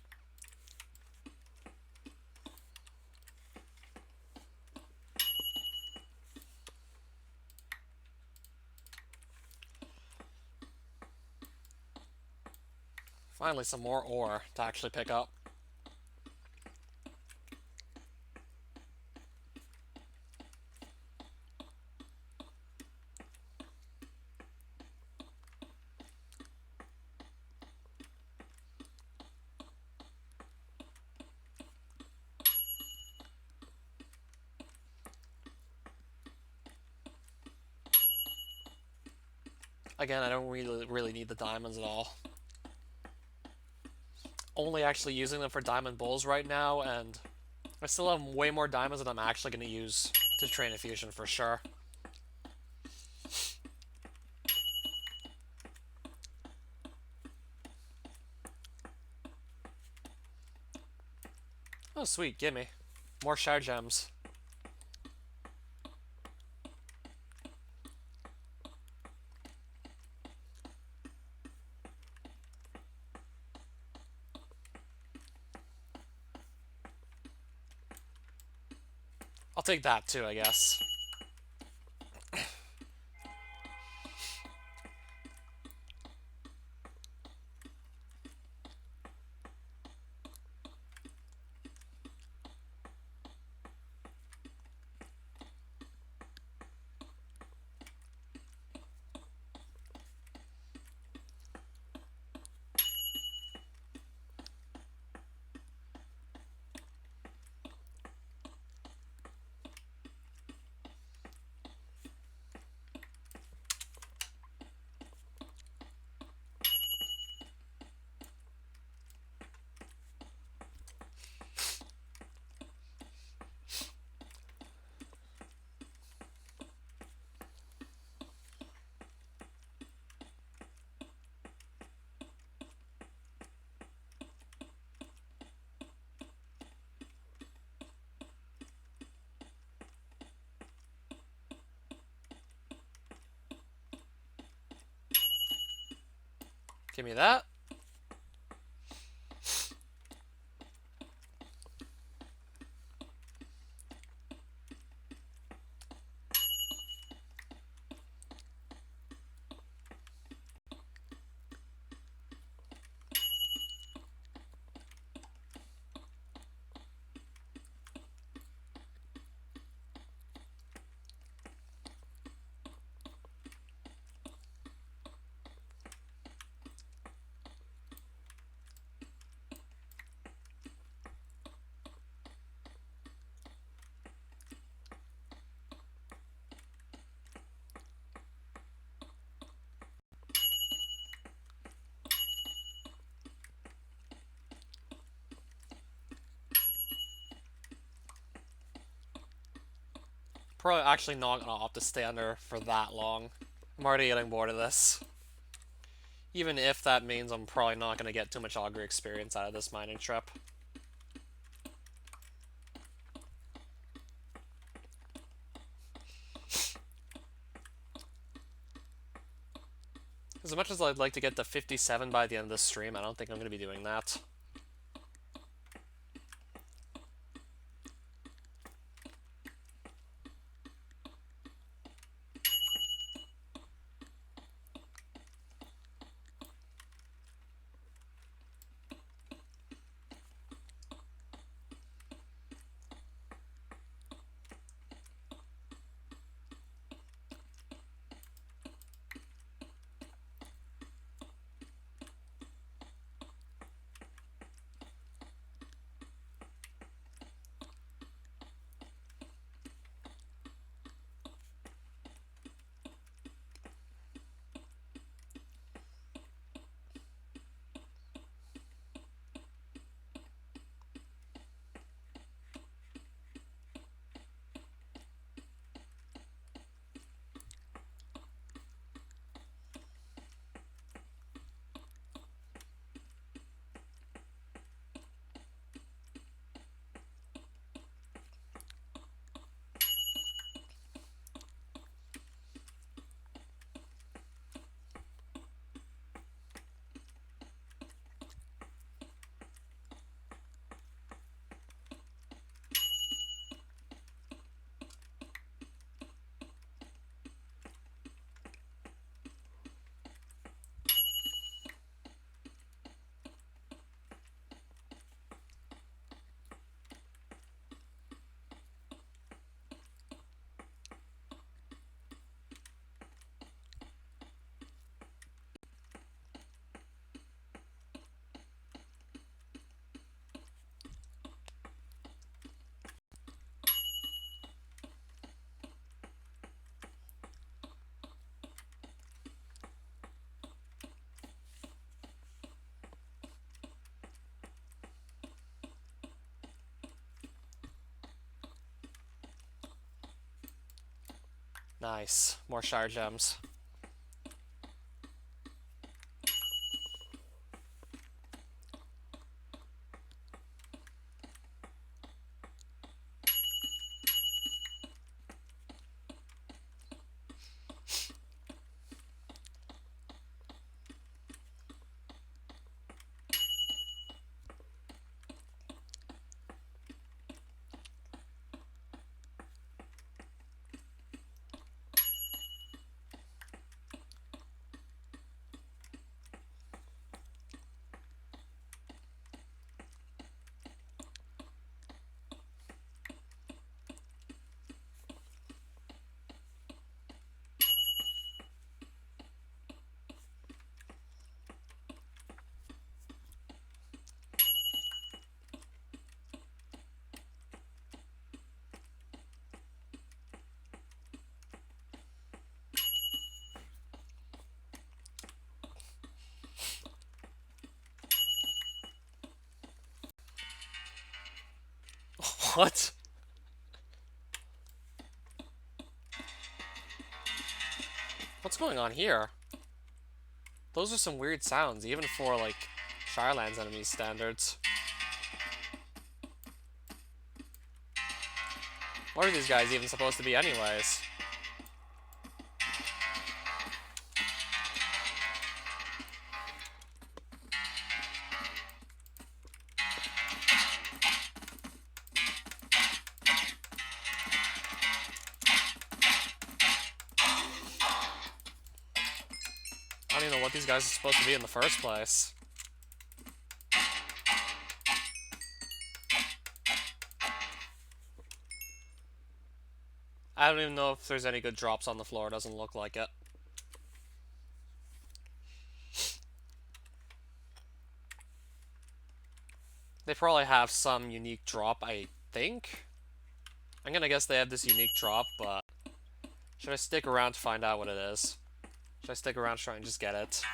Finally, some more ore to actually pick up. Again, I don't really need the diamonds at all. Only actually using them for diamond bulls right now, and I still have way more diamonds than I'm actually going to use to train a fusion for sure. Oh, sweet, gimme. More Shire Gems. I'll take that too, I guess. Give me that. Probably actually not gonna opt to stay under for that long. I'm already getting bored of this. Even if that means I'm probably not gonna get too much augury experience out of this mining trip. As much as I'd like to get to 57 by the end of this stream, I don't think I'm gonna be doing that. Nice. More Shire Gems. What? What's going on here? Those are some weird sounds, even for, like, Shirelands enemies standards. What are these guys even supposed to be anyways? I don't even know what these guys are supposed to be in the first place. I don't even know if there's any good drops on the floor. It doesn't look like it. They probably have some unique drop, I think. I'm gonna guess they have this unique drop, but should I stick around to find out what it is? Should I stick around to try and just get it?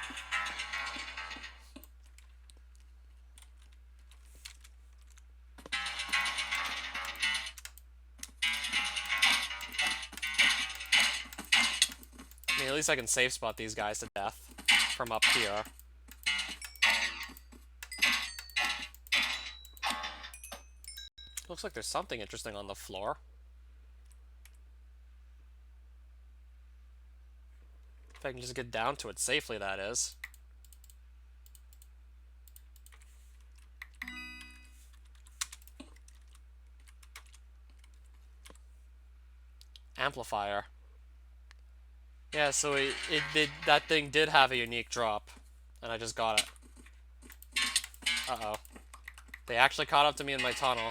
I mean, at least I can safe spot these guys to death from up here. Looks like there's something interesting on the floor. If I can just get down to it safely, that is. Amplifier. Yeah, so that thing did have a unique drop, and I just got it. Uh-oh. They actually caught up to me in my tunnel.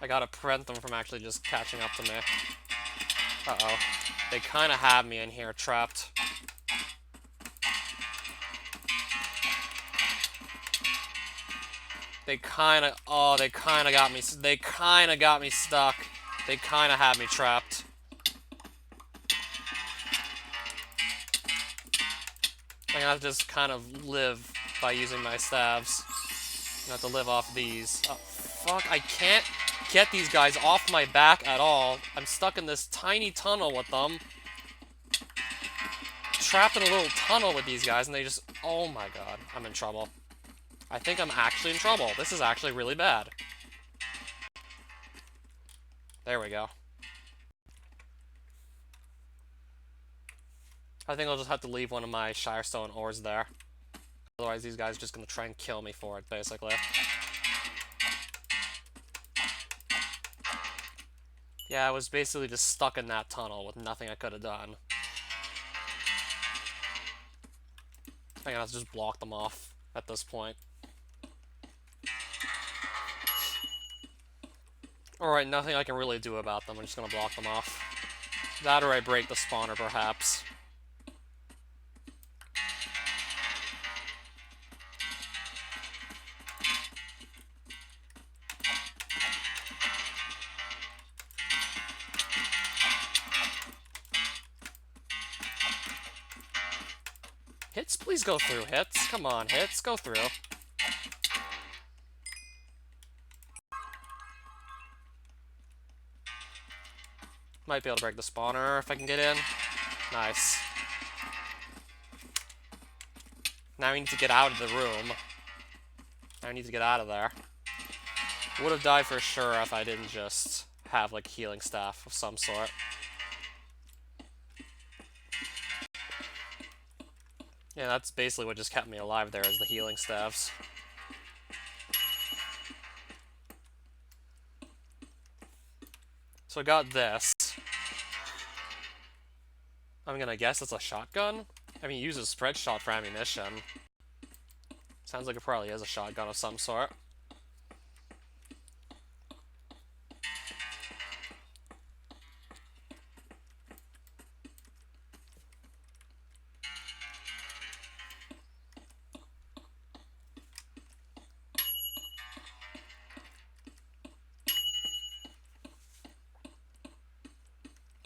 I gotta prevent them from actually just catching up to me. Uh-oh. They kinda have me in here, trapped. They kinda got me, they kinda got me stuck. They kinda had me trapped. I'm gonna have to just kind of live by using my staves. I'm gonna have to live off these. Oh, fuck, I can't get these guys off my back at all. I'm stuck in this tiny tunnel with them. Trapped in a little tunnel with these guys, and they just... Oh my god, I'm in trouble. I think I'm actually in trouble. This is actually really bad. There we go. I think I'll just have to leave one of my Shirestone ores there. Otherwise, these guys are just gonna try and kill me for it, basically. Yeah, I was basically just stuck in that tunnel with nothing I could have done. I think I'll just block them off at this point. Alright, nothing I can really do about them. I'm just gonna block them off. That or I break the spawner, perhaps. Hits, please go through, hits. Come on, hits, go through. Might be able to break the spawner if I can get in. Nice. Now we need to get out of the room. I need to get out of there. Would have died for sure if I didn't just have, like, healing staff of some sort. Yeah, that's basically what just kept me alive there, is the healing staffs. So I got this. I'm gonna guess it's a shotgun? I mean, it uses spread shot for ammunition. Sounds like it probably is a shotgun of some sort.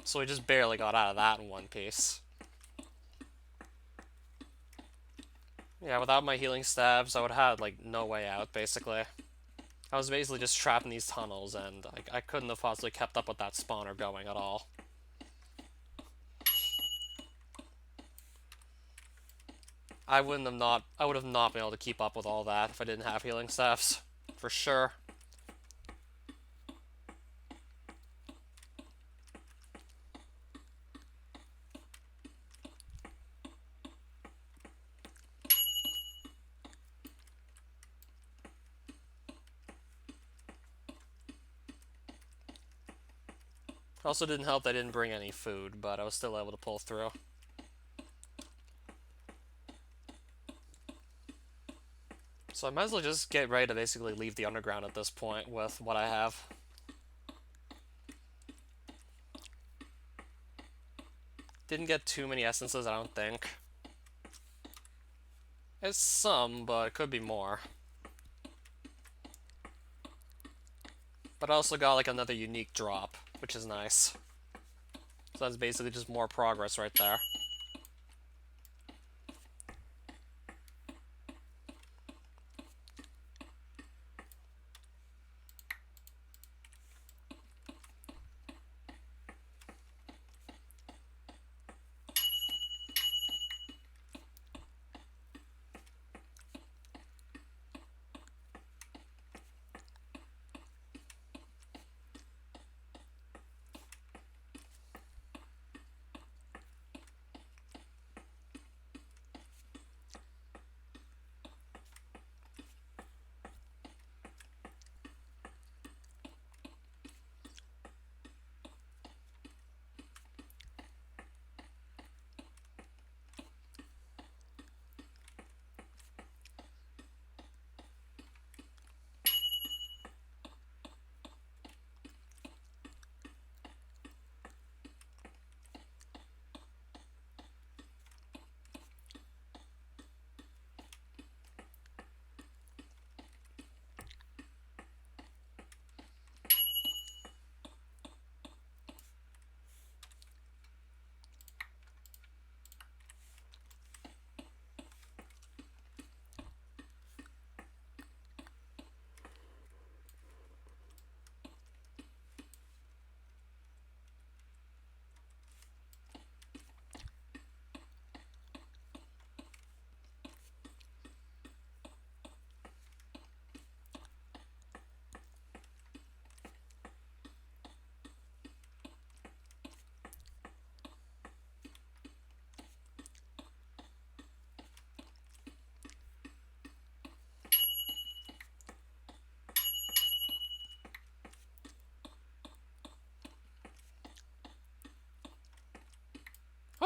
So we just barely got out of that in one piece. Yeah, without my healing stabs, I would have had, like, no way out, basically. I was basically just trapped in these tunnels, and I couldn't have possibly kept up with that spawner going at all. I would have not been able to keep up with all that if I didn't have healing staffs. For sure. Also didn't help that I didn't bring any food, but I was still able to pull through. So I might as well just get ready to basically leave the underground at this point with what I have. Didn't get too many essences, I don't think. It's some, but it could be more. But I also got, like, another unique drop, which is nice. So that's basically just more progress right there.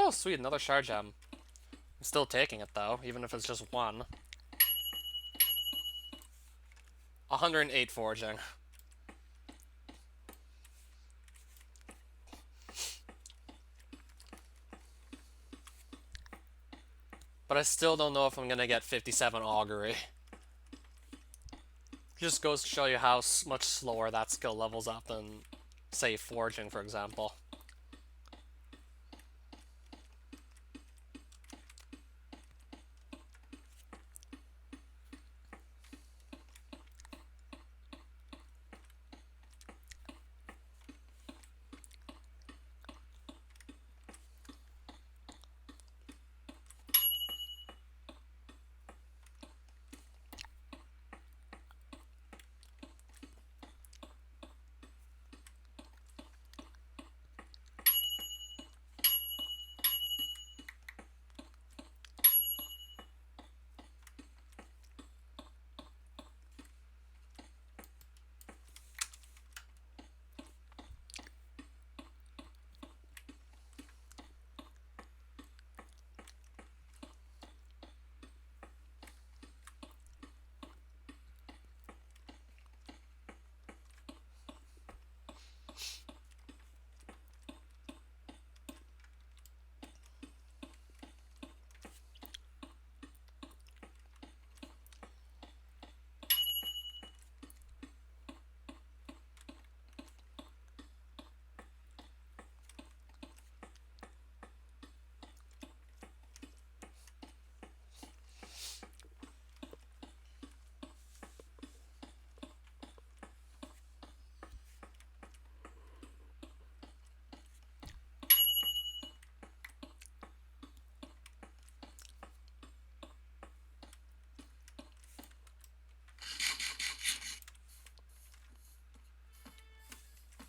Oh, sweet, another shard gem. I'm still taking it, though, even if it's just one. 108 foraging. But I still don't know if I'm gonna get 57 augury. Just goes to show you how much slower that skill levels up than, say, foraging, for example.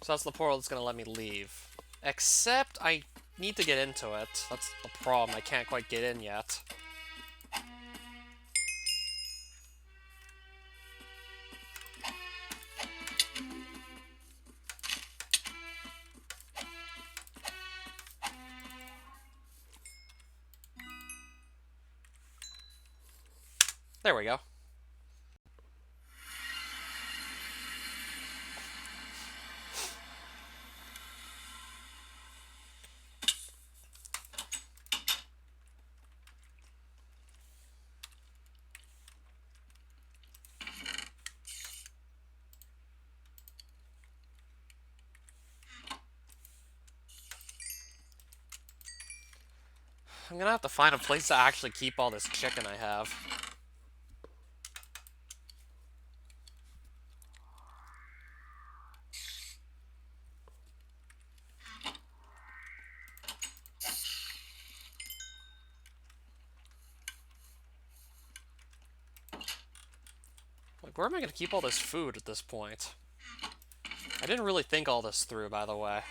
So that's the portal that's gonna let me leave. Except I need to get into it. That's the problem. I can't quite get in yet. There we go. I'm gonna have to find a place to actually keep all this chicken I have. Like, where am I gonna keep all this food at this point? I didn't really think all this through, by the way.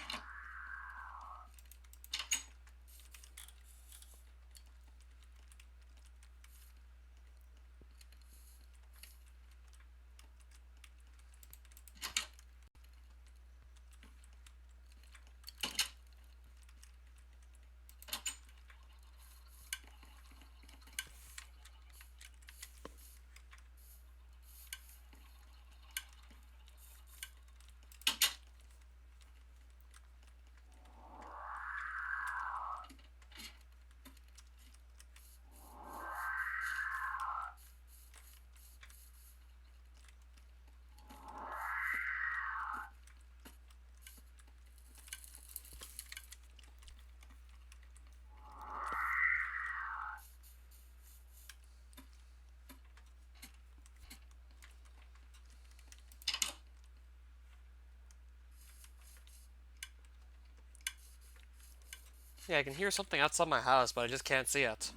Yeah, I can hear something outside my house, but I just can't see it.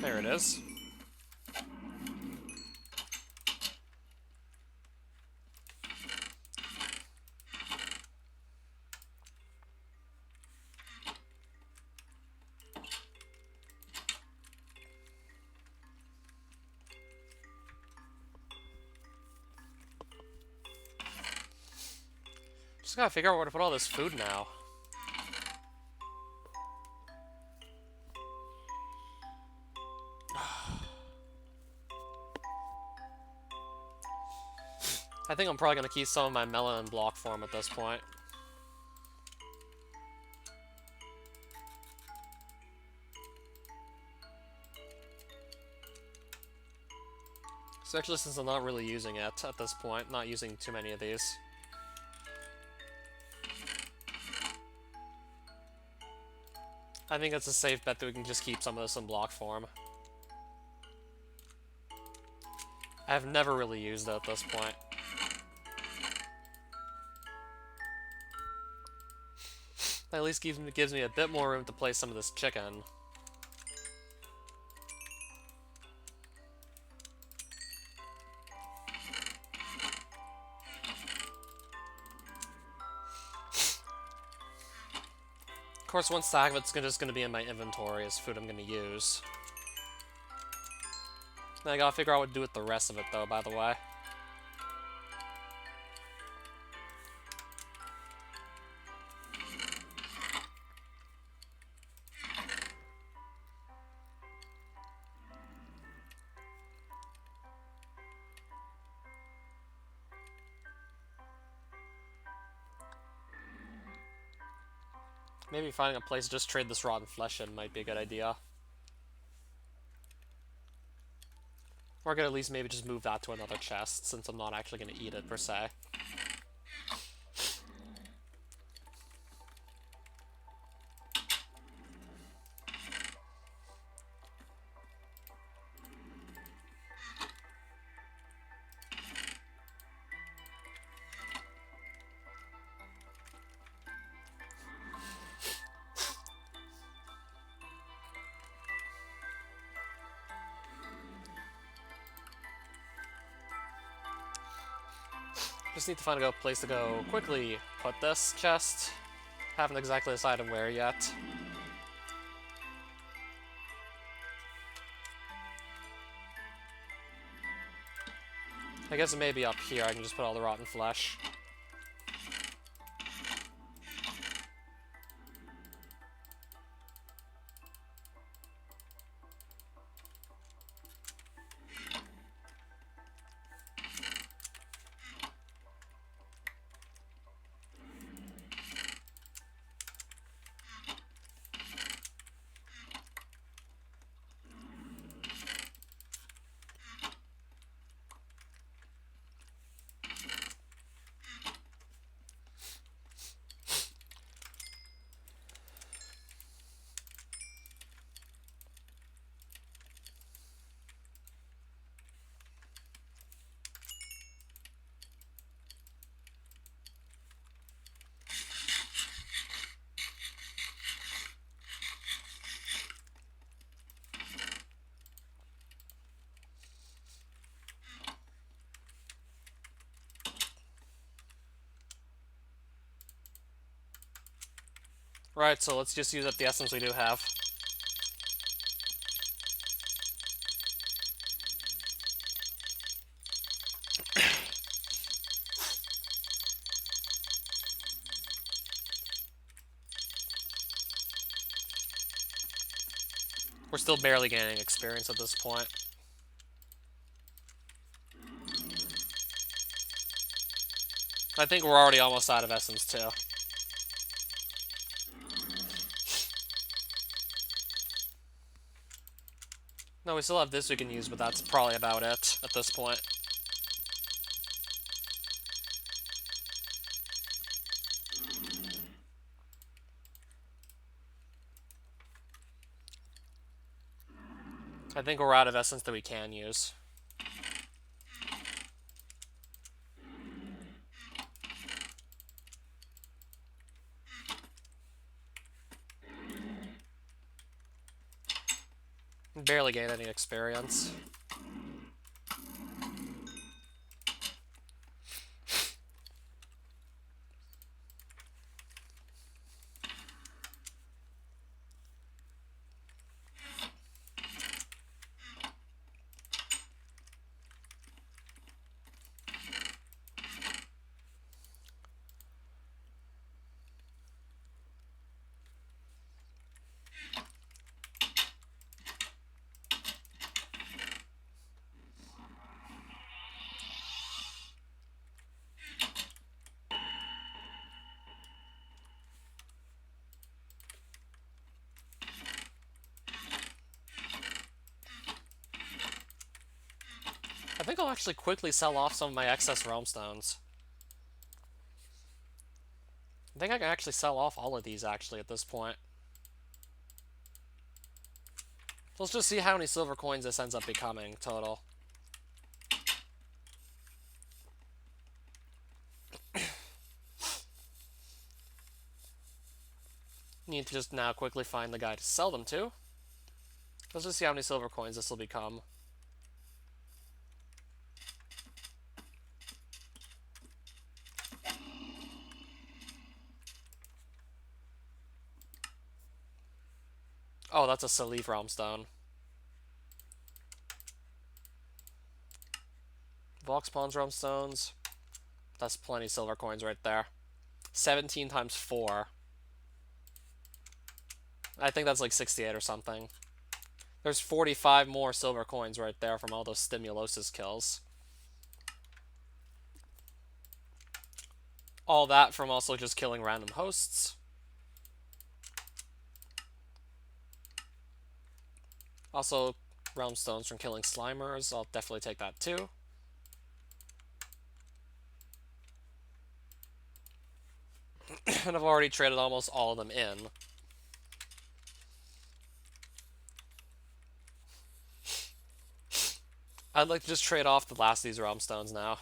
There it is. Just gotta figure out where to put all this food now. I think I'm probably gonna keep some of my melon in block form at this point. Especially since I'm not really using it at this point, not using too many of these. I think it's a safe bet that we can just keep some of this in block form. I've never really used it at this point. That at least gives me a bit more room to place some of this chicken. Of course, one stack of it's just going to be in my inventory as food I'm going to use. Then I gotta figure out what to do with the rest of it, though, by the way. Maybe finding a place to just trade this rotten flesh in might be a good idea. Or I could at least maybe just move that to another chest, since I'm not actually going to eat it, per se. Just need to find a good place to go quickly put this chest. Haven't exactly decided where yet. I guess it may be up here. I can just put all the rotten flesh. Right, so let's just use up the essence we do have. We're still barely gaining experience at this point. I think we're already almost out of essence, too. No, we still have this we can use, but that's probably about it at this point. I think we're out of essence that we can use. Barely gained any experience. I think I'll actually quickly sell off some of my excess realm stones. I think I can actually sell off all of these, actually, at this point. Let's just see how many silver coins this ends up becoming, total. Need to just now quickly find the guy to sell them to. Let's just see how many silver coins this will become. Oh, that's a Salif realm stone. Vox Pawns realm stones. That's plenty silver coins right there. 17 times 4. I think that's like 68 or something. There's 45 more silver coins right there from all those Stimulosis kills. All that from also just killing random hosts. Also, realm stones from killing Slimers. I'll definitely take that too. And I've already traded almost all of them in. I'd like to just trade off the last of these realm stones now.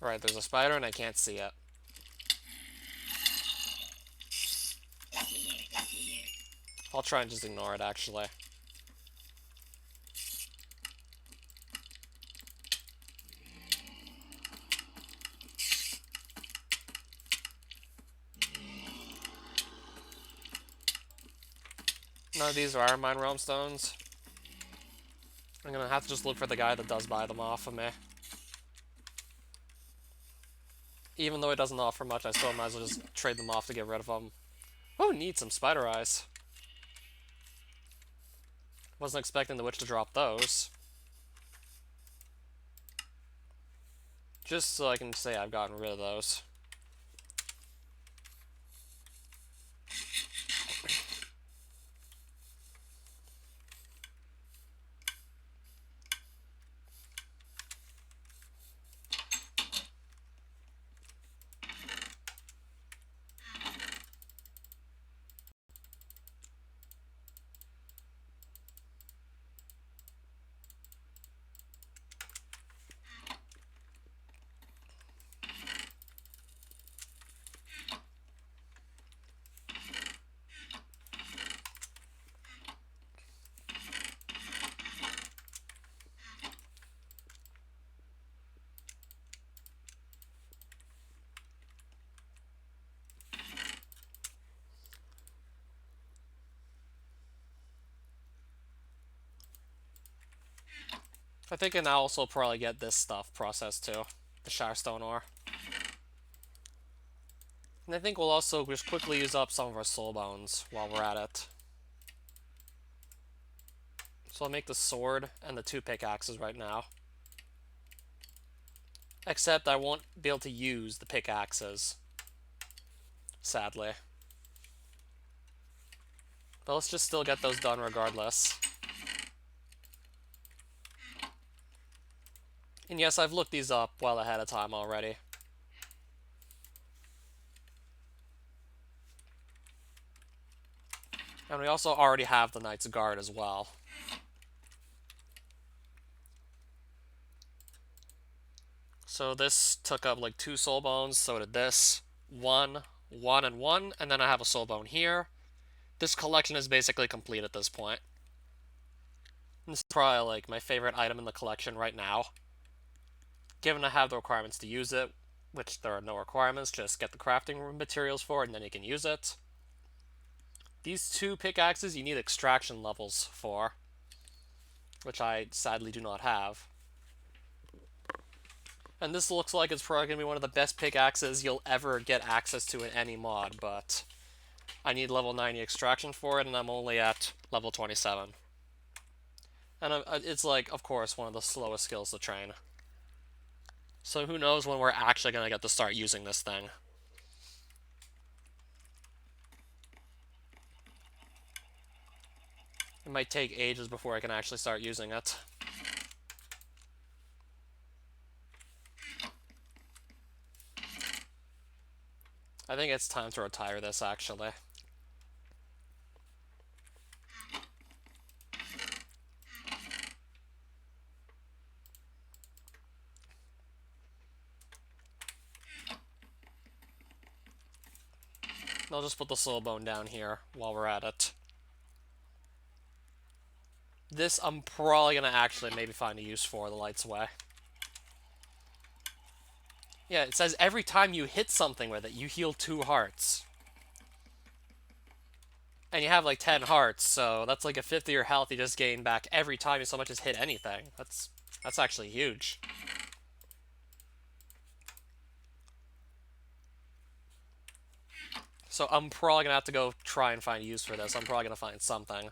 Right, there's a spider and I can't see it. I'll try and just ignore it, actually. None of these are Iron Mine Realm Stones. I'm gonna have to just look for the guy that does buy them off of me. Even though it doesn't offer much, I still might as well just trade them off to get rid of them. Oh, need some spider eyes. Wasn't expecting the witch to drop those. Just so I can say I've gotten rid of those. I think I can also probably get this stuff processed too. The Shirestone ore. And I think we'll also just quickly use up some of our soul bones while we're at it. So I'll make the sword and the 2 pickaxes right now. Except I won't be able to use the pickaxes. Sadly. But let's just still get those done regardless. And yes, I've looked these up well ahead of time already. And we also already have the Knight's Guard as well. So this took up like 2 soul bones, so did this. 1, 1, and 1, and then I have a soul bone here. This collection is basically complete at this point. This is probably like my favorite item in the collection right now. Given I have the requirements to use it, which there are no requirements, just get the crafting materials for it and then you can use it. These 2 pickaxes you need extraction levels for, which I sadly do not have. And this looks like it's probably going to be one of the best pickaxes you'll ever get access to in any mod, but I need level 90 extraction for it, and I'm only at level 27. And it's like, of course, one of the slowest skills to train. So who knows when we're actually going to get to start using this thing. It might take ages before I can actually start using it. I think it's time to retire this, actually. I'll just put the soul bone down here while we're at it. This I'm probably going to actually maybe find a use for the Light's Way. Yeah, it says every time you hit something with it, you heal 2 hearts. And you have like 10 hearts, so that's like a 50 of your health you just gain back every time you so much as hit anything. That's actually huge. So I'm probably gonna have to go try and find a use for this. I'm probably gonna find something.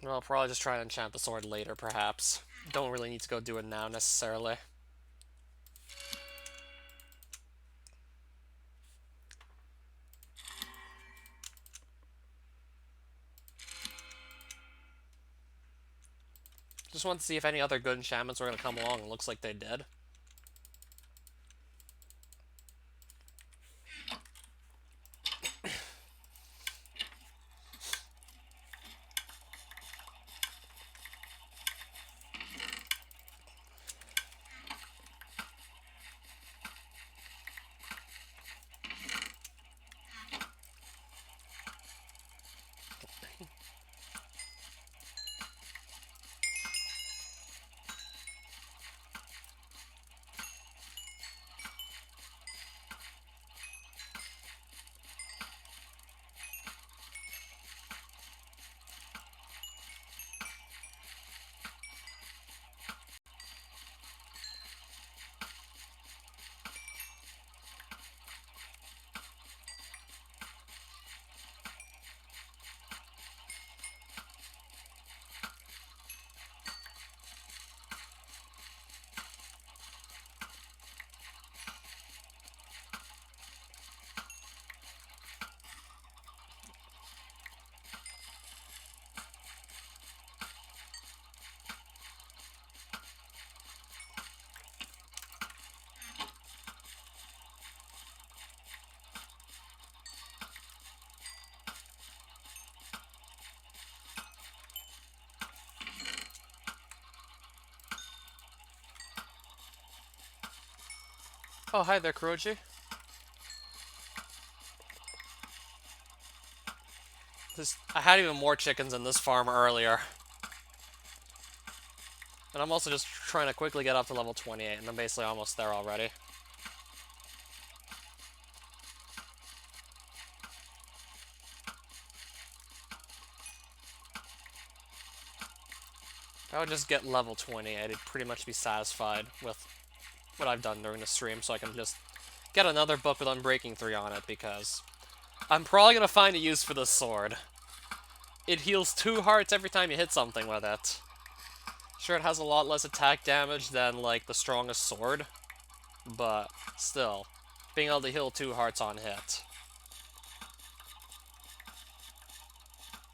Well, I'll probably just try and enchant the sword later, perhaps. Don't really need to go do it now, necessarily. Just wanted to see if any other good enchantments were going to come along, and looks like they did. Oh, hi there, Kuroji. I had even more chickens in this farm earlier. And I'm also just trying to quickly get up to level 28, and I'm basically almost there already. If I would just get level 20, I'd pretty much be satisfied with what I've done during the stream, so I can just get another book with Unbreaking 3 on it, because I'm probably going to find a use for this sword. It heals 2 hearts every time you hit something with it. Sure, it has a lot less attack damage than, like, the strongest sword, but still, being able to heal 2 hearts on hit.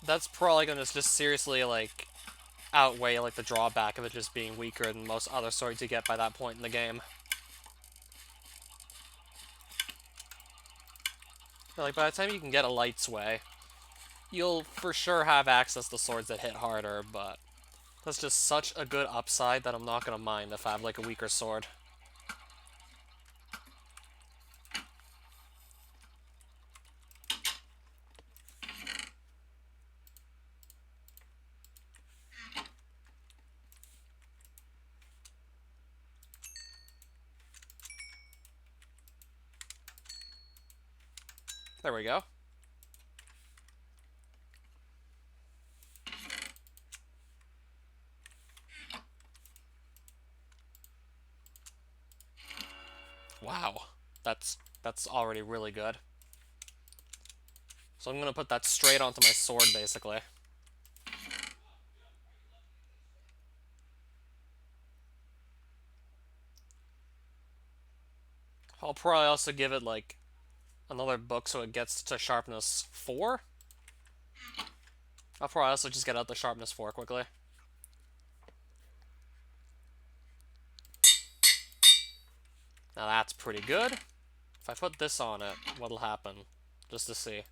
That's probably going to just seriously, like, outweigh, like, the drawback of it just being weaker than most other swords you get by that point in the game. Like, by the time you can get a light sway, you'll for sure have access to swords that hit harder, but that's just such a good upside that I'm not going to mind if I have, like, a weaker sword. There we go. Wow. That's already really good. So I'm going to put that straight onto my sword, basically. I'll probably also give it, like, another book so it gets to sharpness 4. I'll probably also just get out the sharpness 4 quickly. Now that's pretty good. If I put this on it, what'll happen? Just to see.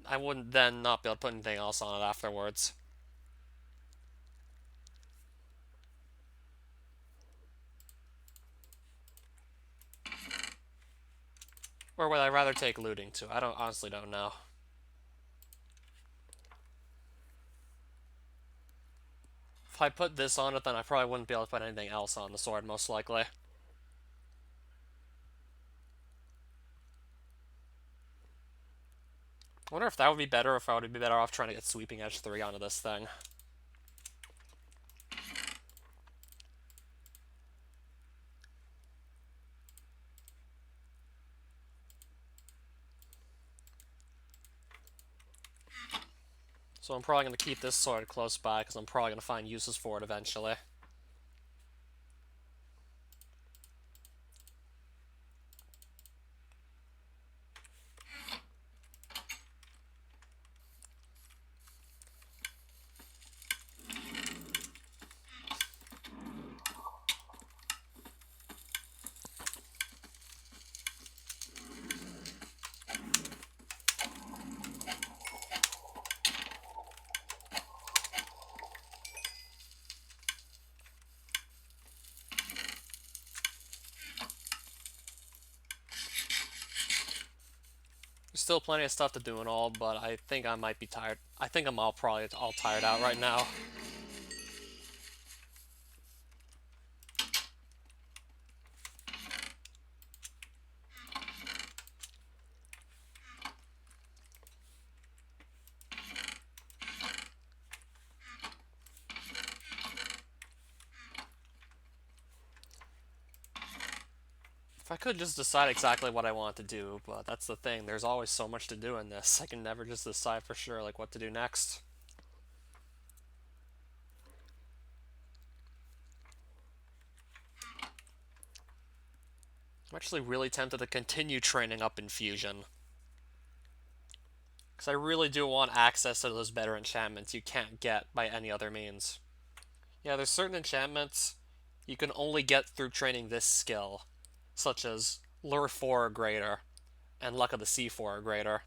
I wouldn't then not be able to put anything else on it afterwards. Or would I rather take looting too? I honestly don't know. If I put this on it, then I probably wouldn't be able to put anything else on the sword, most likely. I wonder if that would be better, or if I would be better off trying to get Sweeping Edge 3 onto this thing. So I'm probably going to keep this sword close by, because I'm probably going to find uses for it eventually. There's still plenty of stuff to do and all, but I think I might be tired. I think I'm probably all tired out right now. If I could just decide exactly what I want to do, but that's the thing, there's always so much to do in this. I can never just decide for sure, like, what to do next. I'm actually really tempted to continue training up Infusion. Because I really do want access to those better enchantments you can't get by any other means. Yeah, there's certain enchantments you can only get through training this skill, such as Lure 4 or greater, and Luck of the Sea 4 or greater.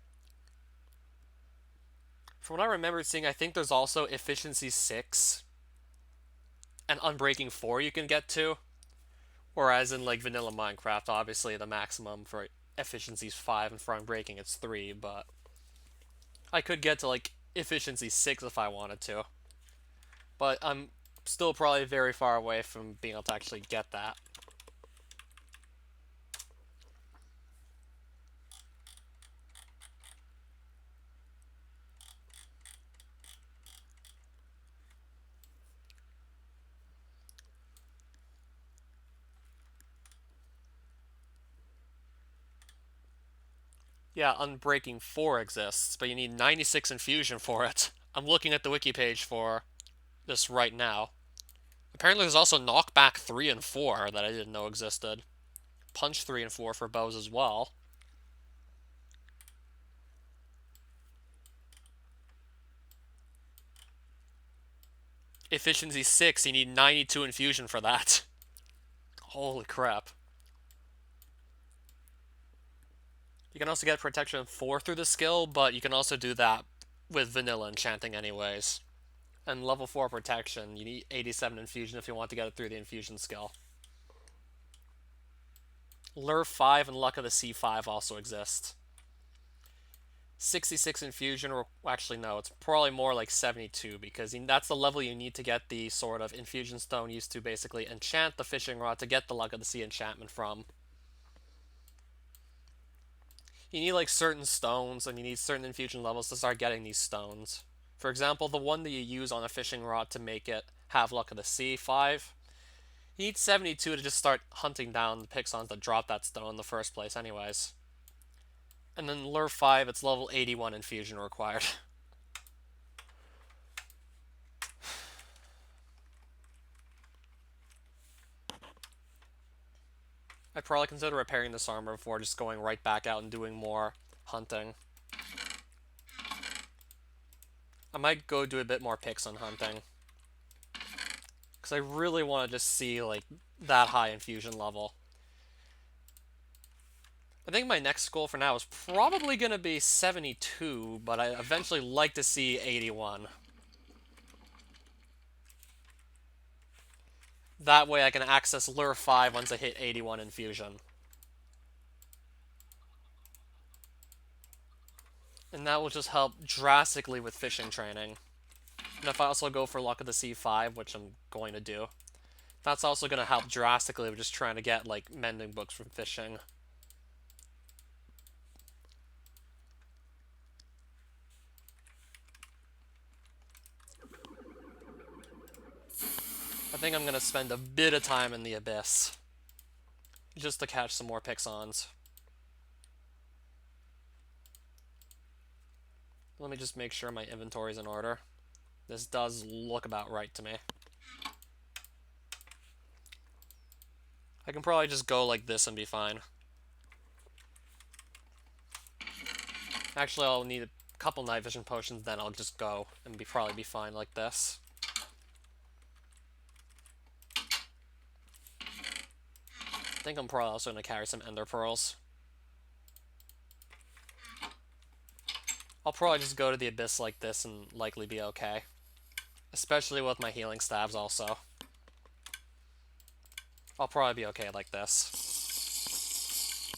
From what I remember seeing, I think there's also Efficiency 6 and Unbreaking 4 you can get to. Whereas in like vanilla Minecraft, obviously the maximum for efficiency is 5 and for unbreaking it's 3, but I could get to like efficiency 6 if I wanted to. But I'm still probably very far away from being able to actually get that. Yeah, Unbreaking 4 exists, but you need 96 infusion for it. I'm looking at the wiki page for this right now. Apparently there's also Knockback 3 and 4 that I didn't know existed. Punch 3 and 4 for bows as well. Efficiency 6, you need 92 infusion for that. Holy crap. You can also get protection 4 through the skill, but you can also do that with vanilla enchanting anyways. And level 4 protection, you need 87 infusion if you want to get it through the infusion skill. Lure 5 and Luck of the Sea 5 also exist. 66 infusion, or actually no, it's probably more like 72 because that's the level you need to get the sort of infusion stone used to basically enchant the fishing rod to get the Luck of the Sea enchantment from. You need like certain stones and you need certain infusion levels to start getting these stones. For example, the one that you use on a fishing rod to make it have Luck of the Sea 5, you need 72 to just start hunting down the Pixons that drop that stone in the first place anyways. And then Lure 5, it's level 81 infusion required. I'd probably consider repairing this armor before just going right back out and doing more hunting. I might go do a bit more Pixon hunting. Because I really want to just see, like, that high infusion level. I think my next goal for now is probably going to be 72, but I eventually like to see 81. That way I can access Lure 5 once I hit 81 infusion. And that will just help drastically with fishing training. And if I also go for Luck of the Sea 5, which I'm going to do, that's also going to help drastically with just trying to get, like, mending books from fishing. I think I'm going to spend a bit of time in the Abyss. Just to catch some more Pixons. Let me just make sure my inventory's in order. This does look about right to me. I can probably just go like this and be fine. Actually, I'll need a couple night vision potions, then I'll just go and probably be fine like this. I think I'm probably also going to carry some ender pearls. I'll probably just go to the abyss like this and likely be okay. Especially with my healing stabs also. I'll probably be okay like this.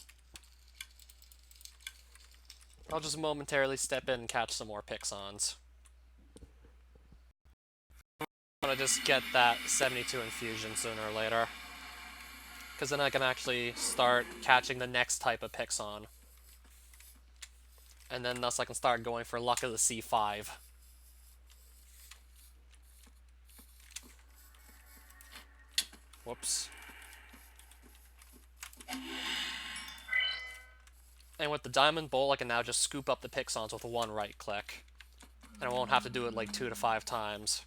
I'll just momentarily step in and catch some more Pixons. I want to just get that 72 infusion sooner or later. Because then I can actually start catching the next type of Pixon. And then thus I can start going for Luck of the Sea 5. Whoops. And with the Diamond Bowl, I can now just scoop up the Pixons with one right click. And I won't have to do it like 2 to 5 times.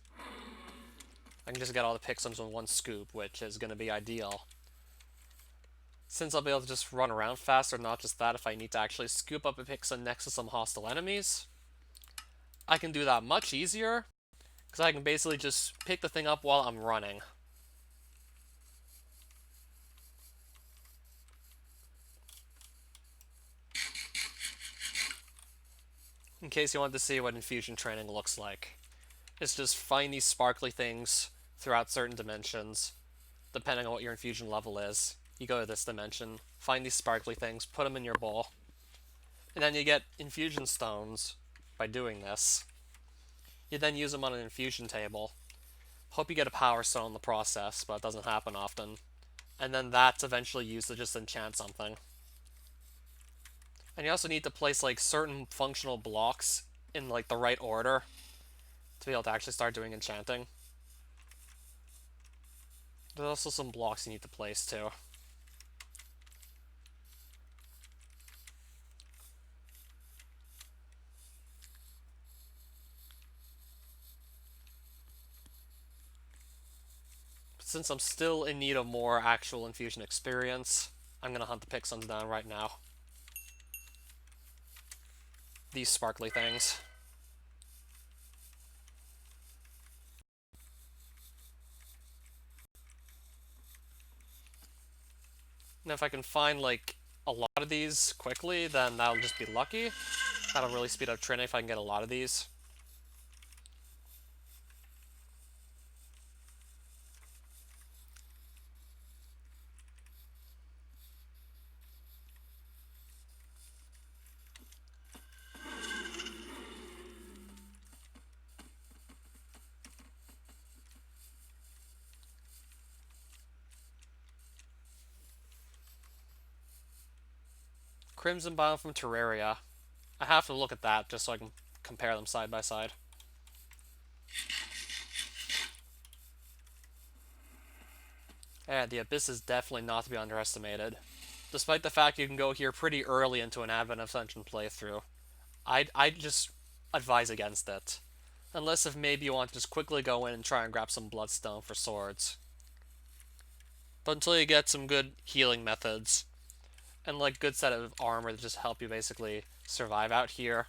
I can just get all the Pixons with one scoop, which is going to be ideal. Since I'll be able to just run around faster, not just that, if I need to actually scoop up a Pixon next to some hostile enemies, I can do that much easier, because I can basically just pick the thing up while I'm running. In case you want to see what infusion training looks like. It's just find these sparkly things throughout certain dimensions, depending on what your infusion level is. You go to this dimension, find these sparkly things, put them in your bowl, and then you get infusion stones by doing this. You then use them on an infusion table. Hope you get a power stone in the process, but it doesn't happen often. And then that's eventually used to just enchant something. And you also need to place like certain functional blocks in like the right order to be able to actually start doing enchanting. There's also some blocks you need to place too. But since I'm still in need of more actual infusion experience, I'm gonna hunt the Pixons down right now. These sparkly things. And if I can find like a lot of these quickly, then that'll just be lucky. That'll really speed up training if I can get a lot of these. Crimson Biome from Terraria. I have to look at that just so I can compare them side by side. Yeah, the Abyss is definitely not to be underestimated. Despite the fact you can go here pretty early into an Advent Ascension playthrough, I'd just advise against it. Unless if maybe you want to just quickly go in and try and grab some Bloodstone for swords. But until you get some good healing methods, and like good set of armor to just help you basically survive out here.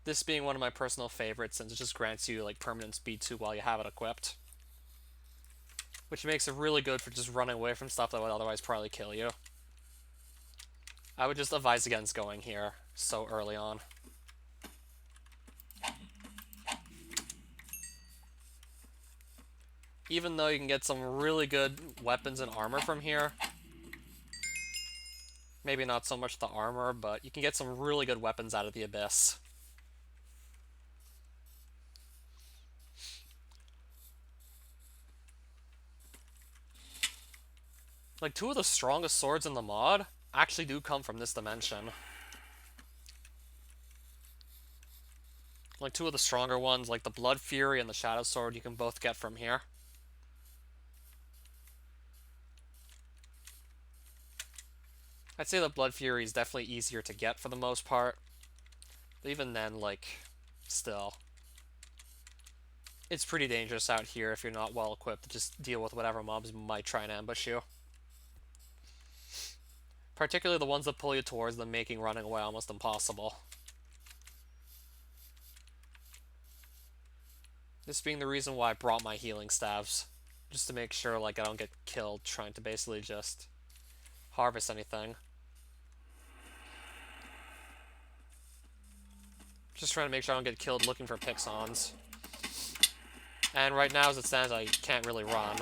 This being one of my personal favorites since it just grants you like permanent speed 2 while you have it equipped. Which makes it really good for just running away from stuff that would otherwise probably kill you. I would just advise against going here so early on. Even though you can get some really good weapons and armor from here. Maybe not so much the armor, but you can get some really good weapons out of the Abyss. Like, 2 of the strongest swords in the mod actually do come from this dimension. Like, 2 of the stronger ones, like the Blood Fury and the Shadow Sword, you can both get from here. I'd say the Blood Fury is definitely easier to get for the most part. But even then, like, still. It's pretty dangerous out here if you're not well equipped to just deal with whatever mobs might try and ambush you. Particularly the ones that pull you towards them, making running away almost impossible. This being the reason why I brought my healing staves. Just to make sure like I don't get killed trying to basically just harvest anything. Just trying to make sure I don't get killed looking for Pixons. And right now, as it stands, I can't really run.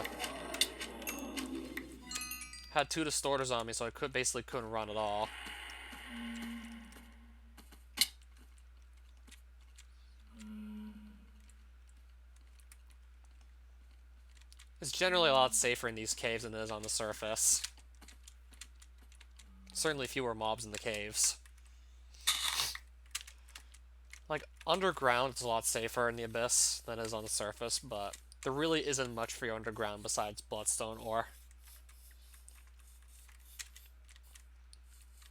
Had 2 distorters on me, so I basically couldn't run at all. It's generally a lot safer in these caves than it is on the surface. Certainly fewer mobs in the caves. Like, underground it's a lot safer in the Abyss than it is on the surface, but there really isn't much for you underground besides Bloodstone ore.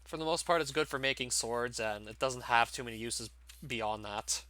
For the most part, it's good for making swords, and it doesn't have too many uses beyond that.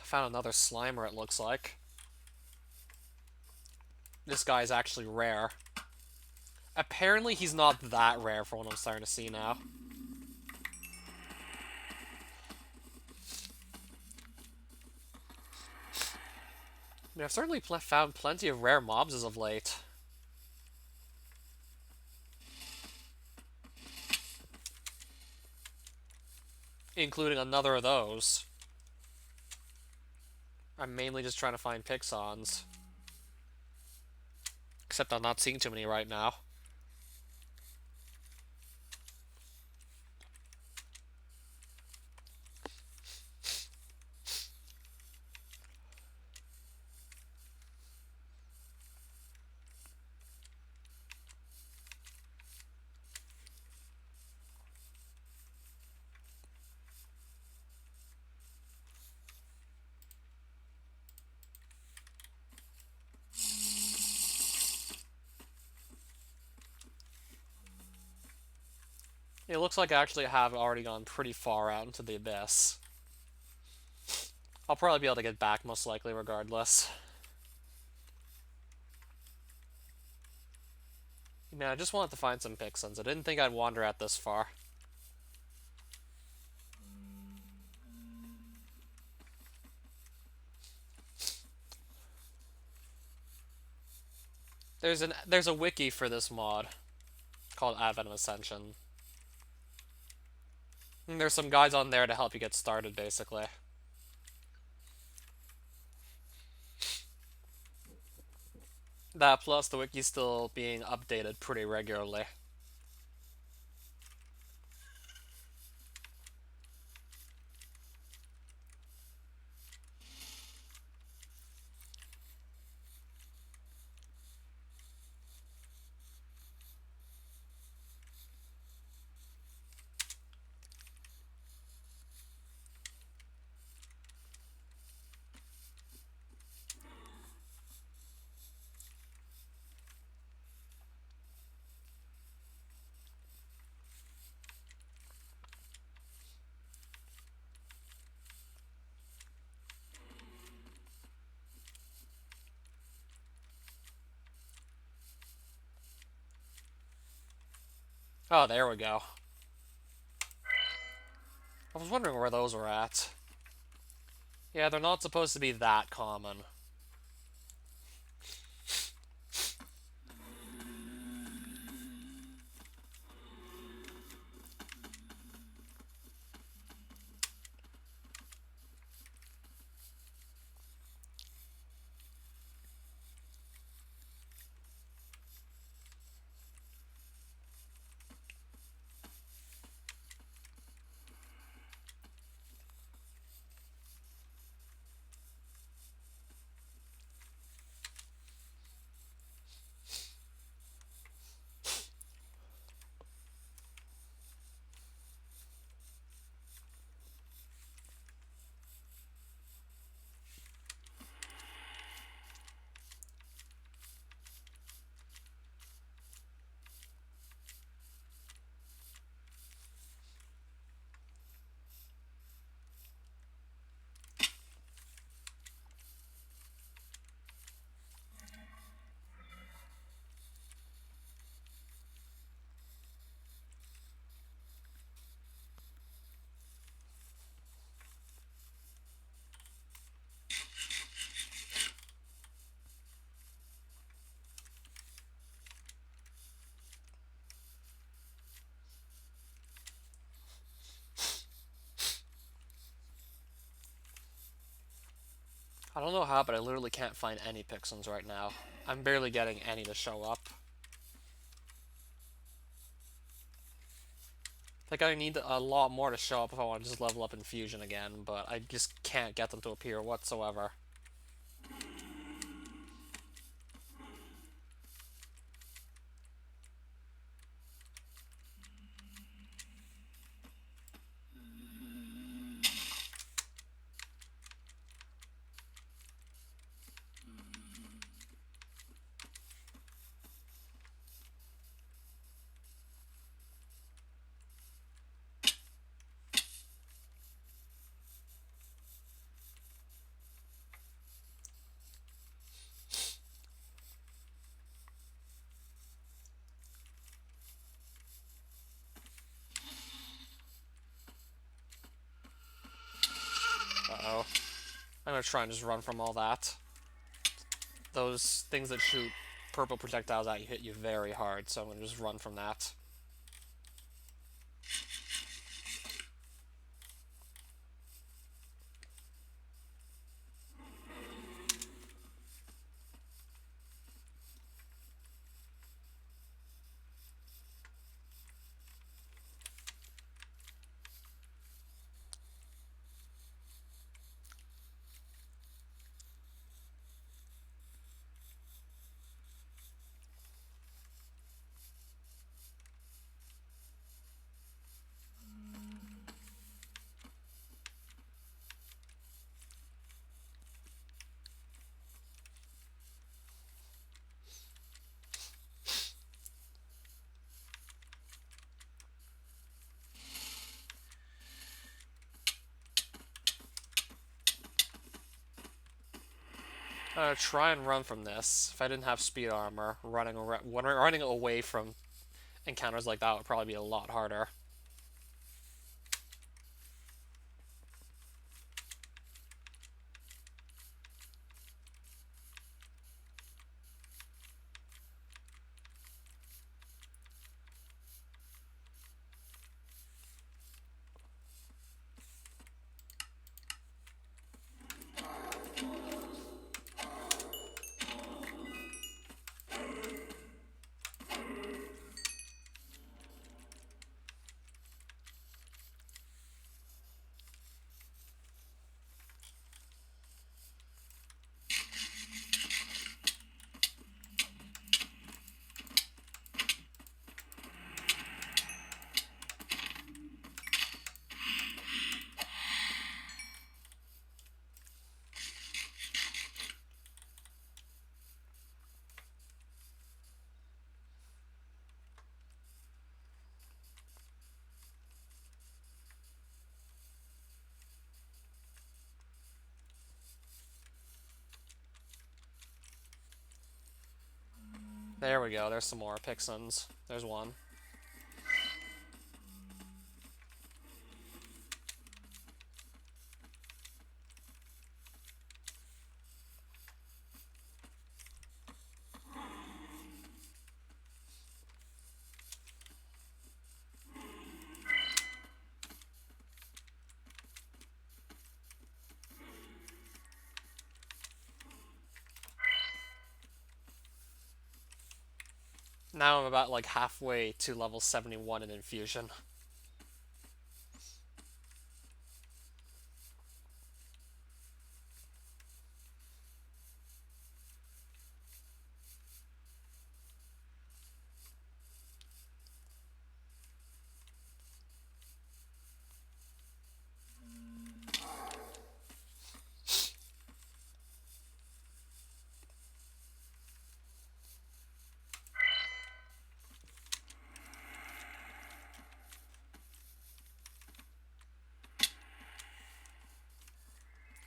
Found another Slimer, it looks like. This guy's actually rare. Apparently he's not that rare for what I'm starting to see now. I mean, I've certainly found plenty of rare mobs as of late. Including another of those. I'm mainly just trying to find Pixons. Except I'm not seeing too many right now. It looks like I actually have already gone pretty far out into the abyss. I'll probably be able to get back most likely regardless. Man, I just wanted to find some Pixons. I didn't think I'd wander out this far. There's a wiki for this mod called Advent of Ascension. And there's some guides on there to help you get started, basically. That plus the wiki's still being updated pretty regularly. Oh, there we go. I was wondering where those were at. Yeah, they're not supposed to be that common. I don't know how, but I literally can't find any Pixons right now. I'm barely getting any to show up. Like, I need a lot more to show up if I want to just level up Infusion again, but I just can't get them to appear whatsoever. gonna try and just run from all that. Those things that shoot purple projectiles at you hit you very hard, so I'm gonna just run from that. Try and run from this. If I didn't have speed armor, running away from encounters like that would probably be a lot harder. There we go, there's some more Pixons. There's one. Now I'm about like halfway to level 71 in Infusion.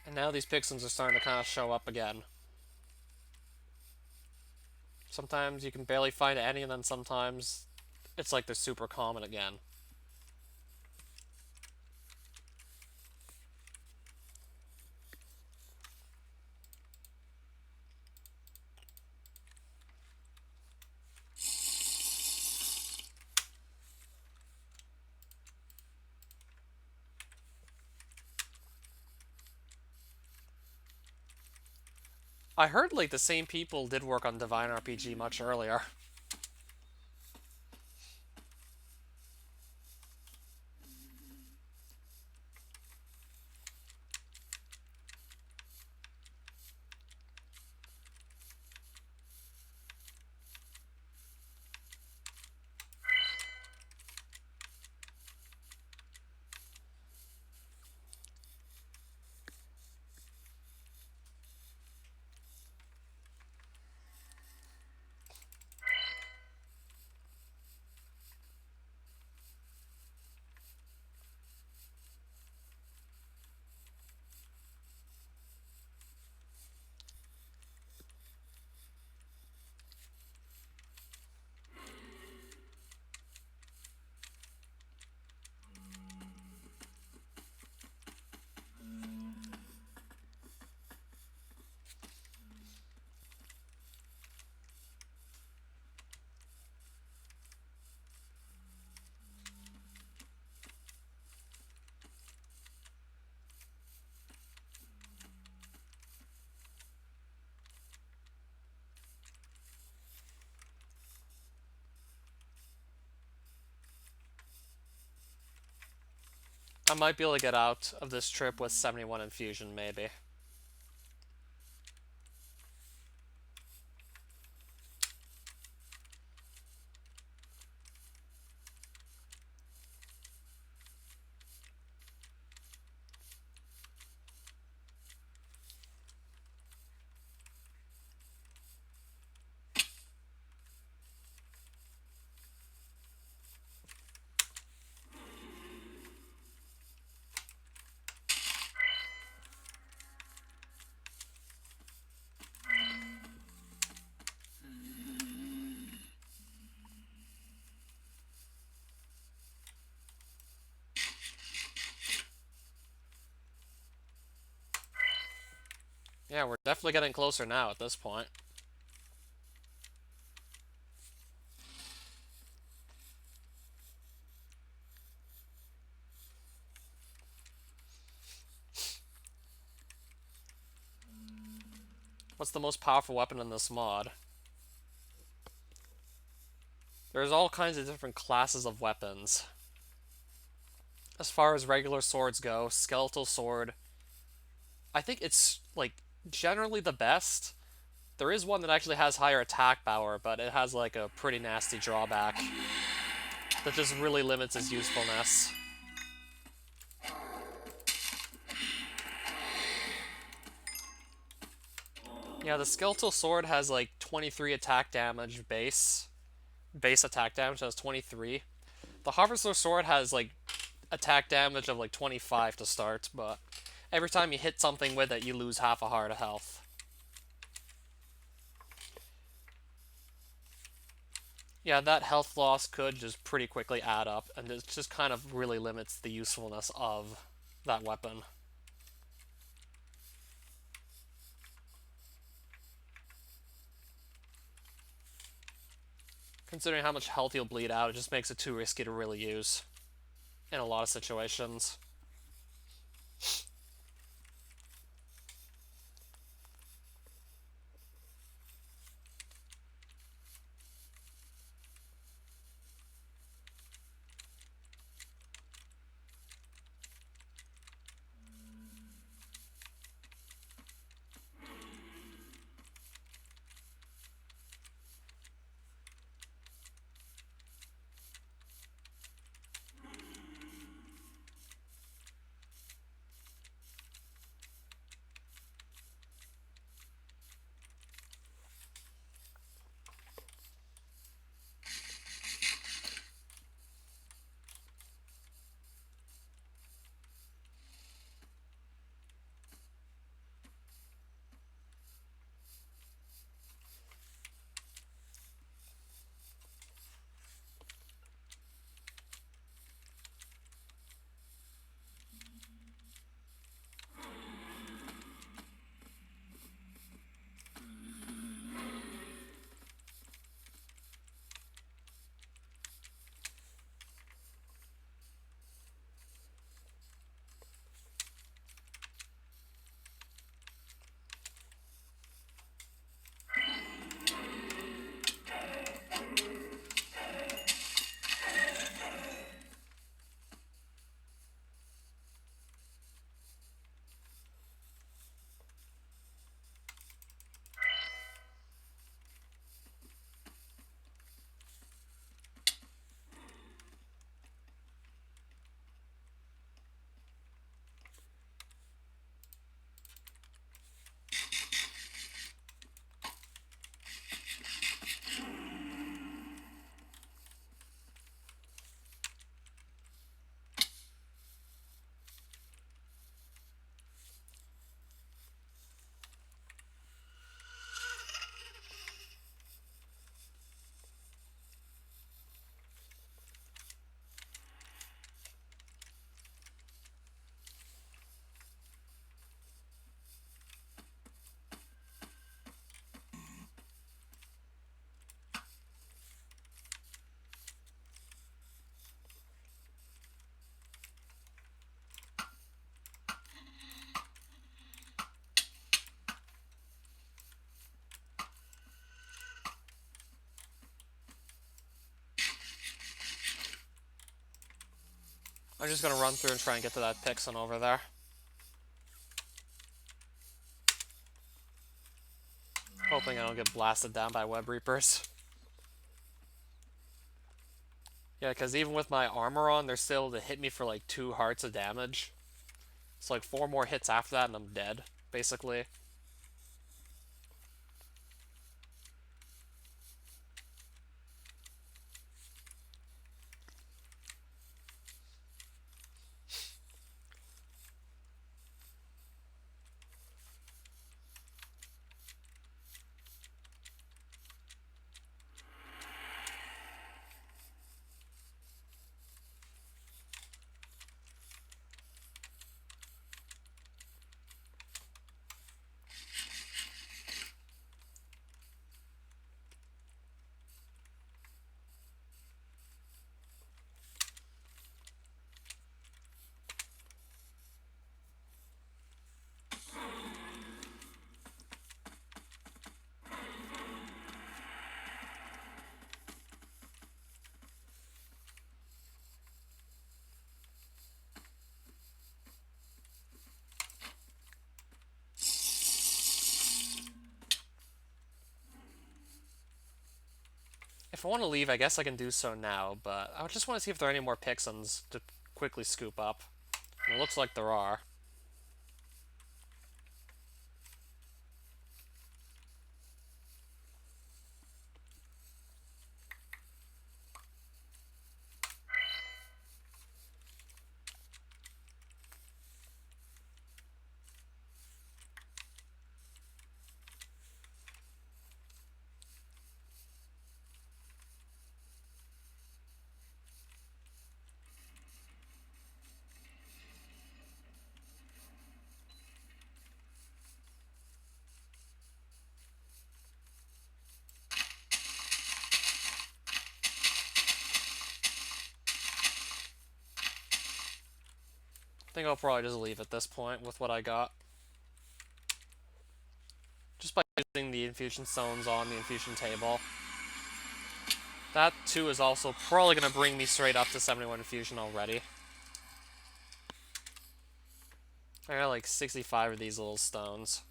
And now these Pixons are starting to kind of show up again. Sometimes you can barely find any, and then sometimes it's like they're super common again. I heard like the same people did work on Divine RPG much earlier. I might be able to get out of this trip with 71 infusion, maybe. Yeah, we're definitely getting closer now at this point. What's the most powerful weapon in this mod? There's all kinds of different classes of weapons. As far as regular swords go, skeletal sword, I think it's, like, generally the best. There is one that actually has higher attack power, but it has, like, a pretty nasty drawback that just really limits its usefulness. Yeah, the skeletal sword has, like, 23 attack damage base. Base attack damage has 23. The harvester sword has, like, attack damage of, like, 25 to start, but every time you hit something with it, you lose half a heart of health. Yeah, that health loss could just pretty quickly add up, and it just kind of really limits the usefulness of that weapon. Considering how much health you'll bleed out, it just makes it too risky to really use in a lot of situations. I'm just gonna run through and try and get to that Pixon over there. Hoping I don't get blasted down by Web Reapers. Yeah, because even with my armor on, they're still able to hit me for like 2 hearts of damage. It's like 4 more hits after that and I'm dead, basically. If I want to leave, I guess I can do so now, but I just want to see if there are any more Pixons to quickly scoop up. And it looks like there are. I think I'll probably just leave at this point with what I got. Just by using the infusion stones on the infusion table. That too is also probably going to bring me straight up to 71 infusion already. I got like 65 of these little stones.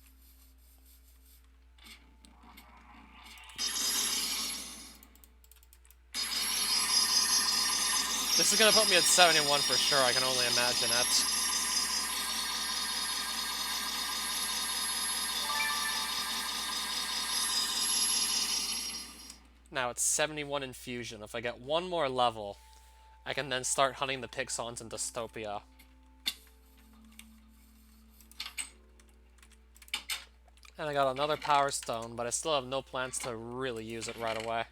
This is going to put me at 71 for sure, I can only imagine it. Now it's 71 infusion. If I get one more level, I can then start hunting the Pixons in Dystopia. And I got another Power Stone, but I still have no plans to really use it right away.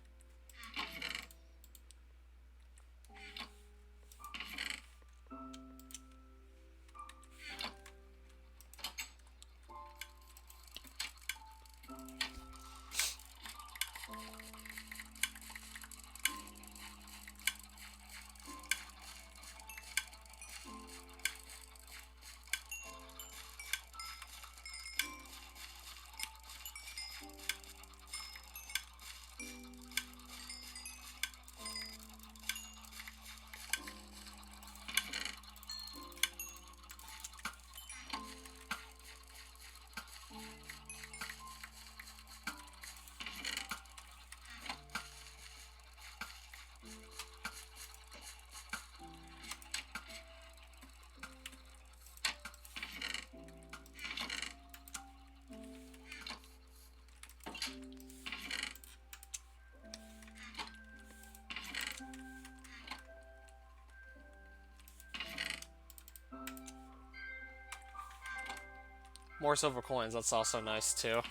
More silver coins, that's also nice too.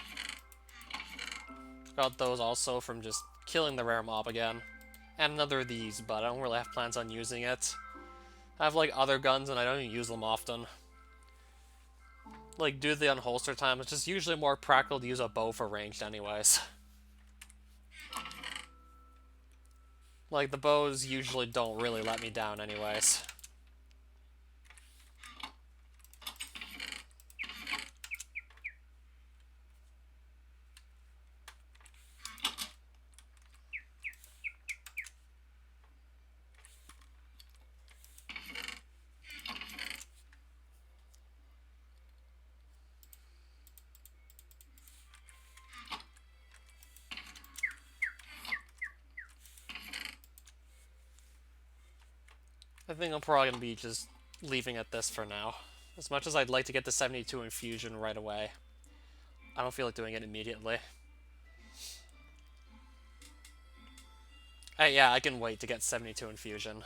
Got those also from just killing the rare mob again. And another of these, but I don't really have plans on using it. I have like other guns and I don't even use them often. Like due to the unholster time, it's just usually more practical to use a bow for ranged anyways. Like the bows usually don't really let me down anyways. I think I'm probably going to be just leaving at this for now. As much as I'd like to get the 72 infusion right away, I don't feel like doing it immediately. Hey, yeah, I can wait to get 72 infusion.